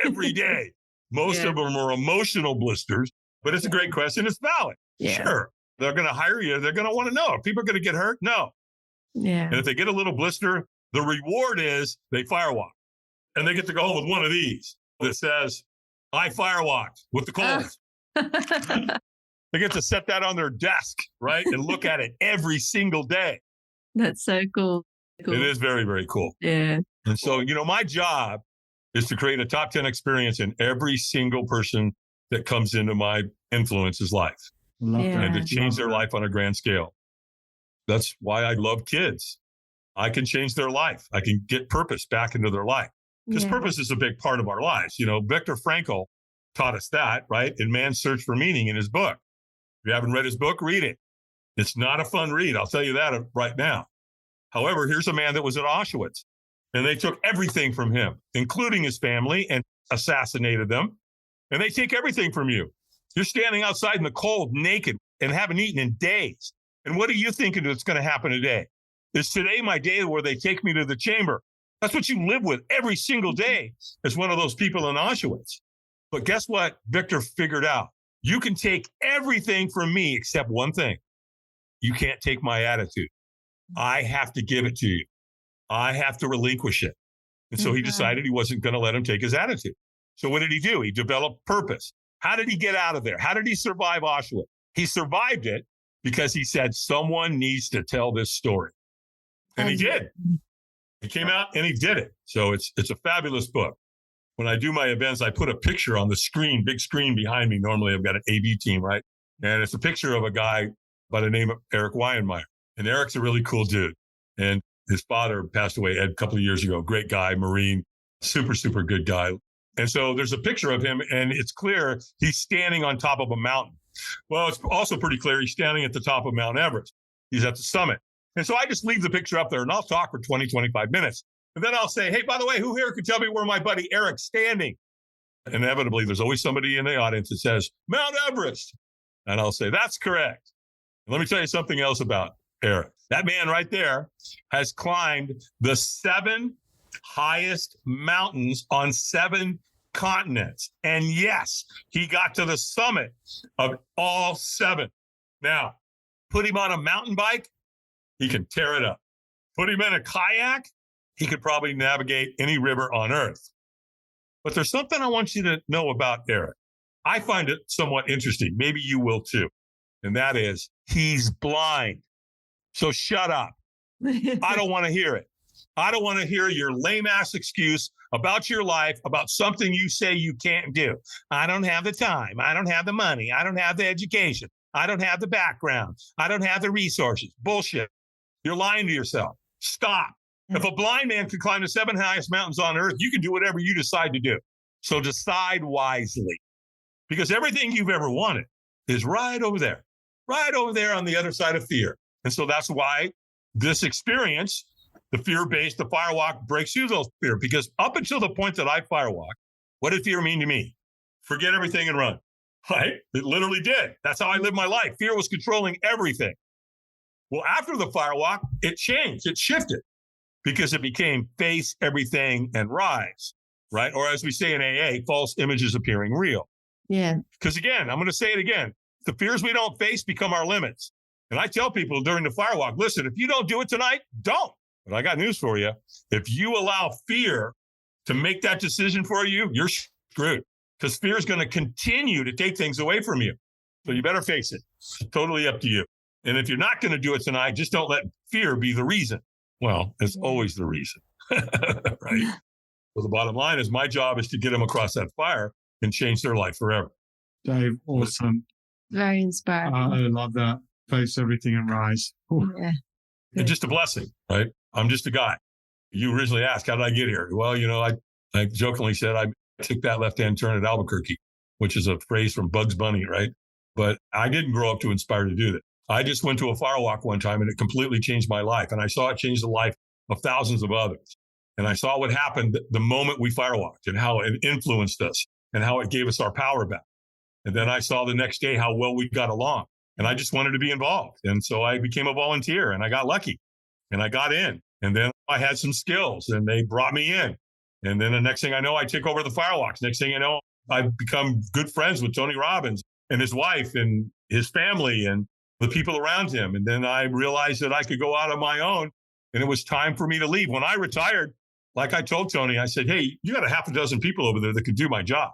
Every day. Most of them are emotional blisters, but it's a great question. It's valid. Yeah. Sure. They're going to hire you. They're going to want to know. Are people going to get hurt? No. Yeah. And if they get a little blister, the reward is they firewalk, and they get to go home with one of these that says, I firewalked with the colds. They get to set that on their desk, right? And look at it every single day. That's so cool. It is very, very cool. Yeah. And so, my job is to create a top 10 experience in every single person that comes into my influence's life. And to change their life on a grand scale. That's why I love kids. I can change their life. I can get purpose back into their life, because purpose is a big part of our lives. Viktor Frankl taught us that, right? In Man's Search for Meaning in his book. If you haven't read his book, read it. It's not a fun read. I'll tell you that right now. However, here's a man that was at Auschwitz, and they took everything from him, including his family, and assassinated them. And they take everything from you. You're standing outside in the cold, naked, and haven't eaten in days. And what are you thinking that's going to happen today? Is today my day where they take me to the chamber? That's what you live with every single day as one of those people in Auschwitz. But guess what Victor figured out? You can take everything from me except one thing. You can't take my attitude. I have to give it to you. I have to relinquish it. And so he decided he wasn't going to let him take his attitude. So what did he do? He developed purpose. How did he get out of there? How did he survive Auschwitz? He survived it because he said, someone needs to tell this story. And he did. He came out and he did it. So it's a fabulous book. When I do my events, I put a picture on the screen, big screen behind me. Normally I've got an AV team, right? And it's a picture of a guy by the name of Eric Weinmeier. And Eric's a really cool dude. And his father passed away a couple of years ago. Great guy, Marine, super, super good guy. And so there's a picture of him, and it's clear he's standing on top of a mountain. Well, it's also pretty clear he's standing at the top of Mount Everest. He's at the summit. And so I just leave the picture up there, and I'll talk for 20, 25 minutes. And then I'll say, hey, by the way, who here can tell me where my buddy Eric's standing? Inevitably, there's always somebody in the audience that says, Mount Everest. And I'll say, that's correct. And let me tell you something else about Eric. That man right there has climbed the 7 highest mountains on 7 continents. And yes, he got to the summit of all 7. Now, put him on a mountain bike, he can tear it up. Put him in a kayak, he could probably navigate any river on earth. But there's something I want you to know about Eric. I find it somewhat interesting. Maybe you will too. And that is, he's blind. So shut up. I don't want to hear it. I don't want to hear your lame ass excuse about your life, about something you say you can't do. I don't have the time. I don't have the money. I don't have the education. I don't have the background. I don't have the resources. Bullshit. You're lying to yourself. Stop. If a blind man can climb the 7 highest mountains on earth, you can do whatever you decide to do. So decide wisely, because everything you've ever wanted is right over there on the other side of fear. And so that's why this experience, the fear-based, the Firewalk, breaks you those fear. Because up until the point that I Firewalk, what did fear mean to me? Forget everything and run, right? It literally did. That's how I lived my life. Fear was controlling everything. Well, after the Firewalk, it changed. It shifted because it became face everything and rise, right? Or as we say in AA, false images appearing real. Yeah. Because again, I'm going to say it again. The fears we don't face become our limits. And I tell people during the Firewalk, listen, if you don't do it tonight, don't. But I got news for you. If you allow fear to make that decision for you, you're screwed. Because fear is going to continue to take things away from you. So you better face it. It's totally up to you. And if you're not going to do it tonight, just don't let fear be the reason. Well, it's always the reason, right? So the bottom line is my job is to get them across that fire and change their life forever. Dave, awesome. Very inspiring. I love that. Face everything and rise. Ooh. Yeah. And just a blessing, right? I'm just a guy. You originally asked, how did I get here? Well, I jokingly said I took that left-hand turn at Albuquerque, which is a phrase from Bugs Bunny, right? But I didn't grow up too inspired to do that. I just went to a Firewalk one time and it completely changed my life. And I saw it change the life of thousands of others. And I saw what happened the moment we Firewalked and how it influenced us and how it gave us our power back. And then I saw the next day how well we got along. And I just wanted to be involved. And so I became a volunteer and I got lucky and I got in. And then I had some skills and they brought me in. And then the next thing I know, I took over the Firewalks. Next thing I know, I've become good friends with Tony Robbins and his wife and his family and the people around him. And then I realized that I could go out on my own and it was time for me to leave. When I retired, like I told Tony, I said, hey, you got a half a dozen people over there that could do my job.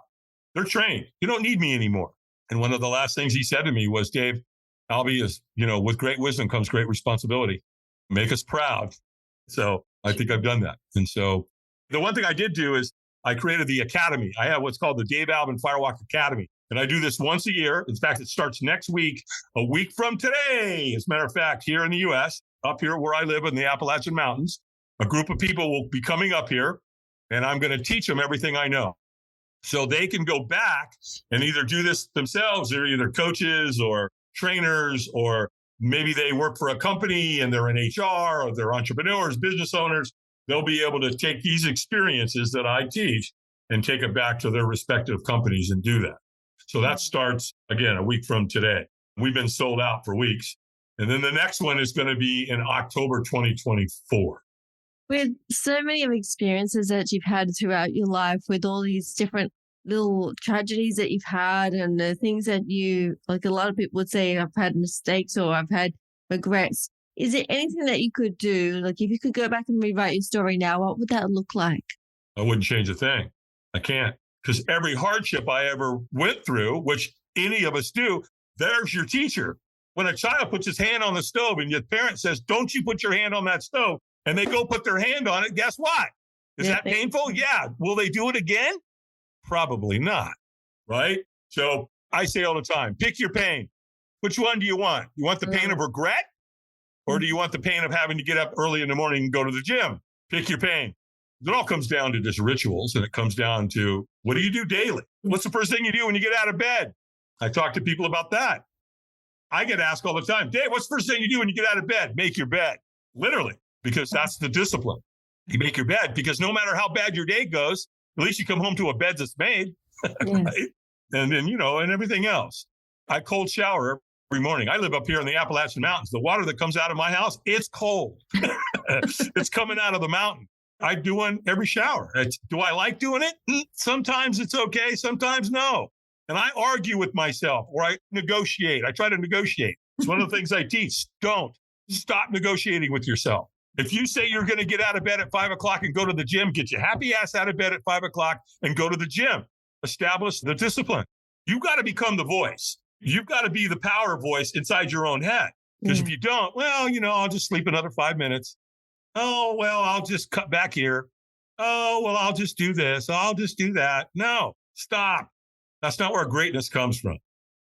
They're trained. You don't need me anymore. And one of the last things he said to me was, Dave, Albie is, with great wisdom comes great responsibility. Make us proud. So I think I've done that. And so the one thing I did do is I created the academy. I have what's called the Dave Albin Firewalk Academy. And I do this once a year. In fact, it starts next week, a week from today. As a matter of fact, here in the U.S., up here where I live in the Appalachian Mountains, a group of people will be coming up here and I'm going to teach them everything I know. So they can go back and either do this themselves. They're either coaches or trainers, or maybe they work for a company and they're in HR, or they're entrepreneurs, business owners. They'll be able to take these experiences that I teach and take it back to their respective companies and do that. So that starts, again, a week from today. We've been sold out for weeks. And then the next one is going to be in October 2024. With so many of experiences that you've had throughout your life, with all these different little tragedies that you've had and the things that you, like a lot of people would say, I've had mistakes or I've had regrets. Is there anything that you could do? Like if you could go back and rewrite your story now, what would that look like? I wouldn't change a thing. I can't. Because every hardship I ever went through, which any of us do, there's your teacher. When a child puts his hand on the stove and your parent says, don't you put your hand on that stove, and they go put their hand on it, guess what? Is that painful? Yeah. Will they do it again? Probably not, right? So I say all the time, pick your pain. Which one do you want? You want the pain of regret? Or do you want the pain of having to get up early in the morning and go to the gym? Pick your pain. It all comes down to just rituals, and it comes down to, what do you do daily? What's the first thing you do when you get out of bed? I talk to people about that. I get asked all the time, Dave, what's the first thing you do when you get out of bed? Make your bed. Literally, because that's the discipline. You make your bed because no matter how bad your day goes, at least you come home to a bed that's made, right? And then, and everything else. I cold shower every morning. I live up here in the Appalachian Mountains. The water that comes out of my house, it's cold. It's coming out of the mountain. I do one every shower. Do I like doing it? Sometimes it's okay. Sometimes no. And I argue with myself, or I negotiate. I try to negotiate. It's one of the things I teach. Don't stop negotiating with yourself. If you say you're going to get out of bed at 5 o'clock and go to the gym, get your happy ass out of bed at 5 o'clock and go to the gym. Establish the discipline. You've got to become the voice. You've got to be the power voice inside your own head. Because if you don't, well, I'll just sleep another 5 minutes. Oh, well, I'll just cut back here. Oh, well, I'll just do this. I'll just do that. No, stop. That's not where greatness comes from.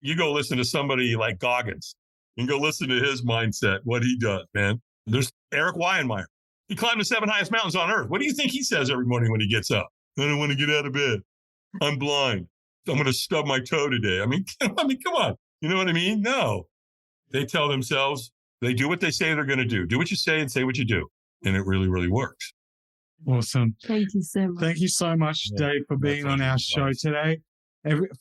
You go listen to somebody like Goggins. You can go listen to his mindset, what he does, man. There's Eric Weihenmayer. He climbed the 7 highest mountains on earth. What do you think he says every morning when he gets up? I don't want to get out of bed. I'm blind. I'm going to stub my toe today. I mean, come on. You know what I mean? No. They tell themselves, they do what they say they're going to do. Do what you say and say what you do. And it really, really works. Awesome. Thank you so much. Thank you so much, Dave, for being on our show today.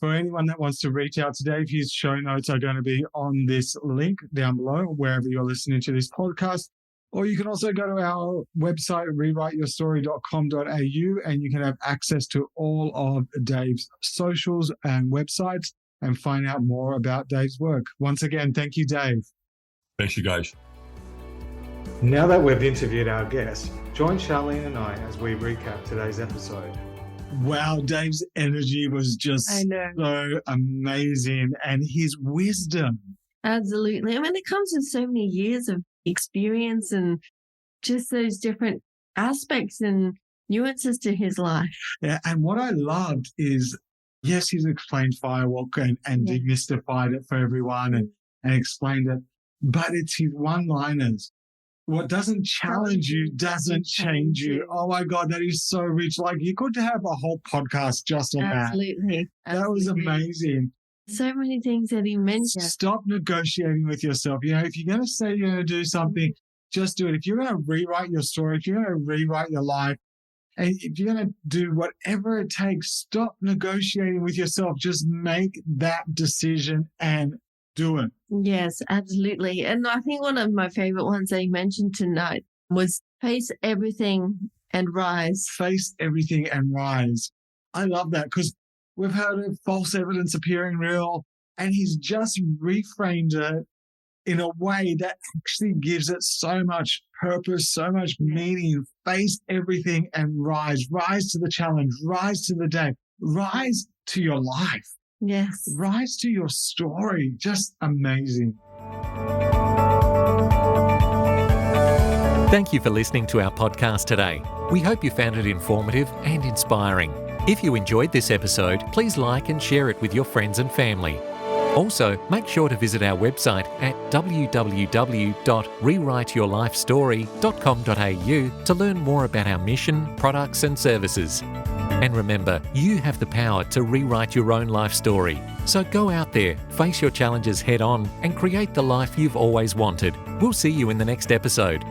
For anyone that wants to reach out to Dave, his show notes are going to be on this link down below, wherever you're listening to this podcast. Or you can also go to our website, rewriteyourstory.com.au, and you can have access to all of Dave's socials and websites and find out more about Dave's work. Once again, thank you, Dave. Thanks, you guys. Now that we've interviewed our guest, join Charlene and I as we recap today's episode. Wow, Dave's energy was just so amazing, and his wisdom. Absolutely. I mean, it comes with so many years of experience and just those different aspects and nuances to his life. Yeah, and what I loved is, yes, he's explained Firewalk and demystified it for everyone and explained it, but it's his one-liners. What doesn't challenge you doesn't change you. Oh my God, that is so rich. Like, you could have a whole podcast just on Absolutely. That was amazing. So many things that he mentioned. Stop negotiating with yourself. If you're going to say you're going to do something, just do it. If you're going to rewrite your story, if you're going to rewrite your life, and if you're going to do whatever it takes, stop negotiating with yourself. Just make that decision and do it. Yes, absolutely. And I think one of my favorite ones that he mentioned tonight was face everything and rise. Face everything and rise. I love that, because we've heard of false evidence appearing real, and he's just reframed it in a way that actually gives it so much purpose, so much meaning. Face everything and rise. Rise to the challenge. Rise to the day. Rise to your life. Yes. Rise to your story. Just amazing. Thank you for listening to our podcast today. We hope you found it informative and inspiring. If you enjoyed this episode, please like and share it with your friends and family. Also, make sure to visit our website at www.rewriteyourlifestory.com.au to learn more about our mission, products and services. And remember, you have the power to rewrite your own life story. So go out there, face your challenges head on, and create the life you've always wanted. We'll see you in the next episode.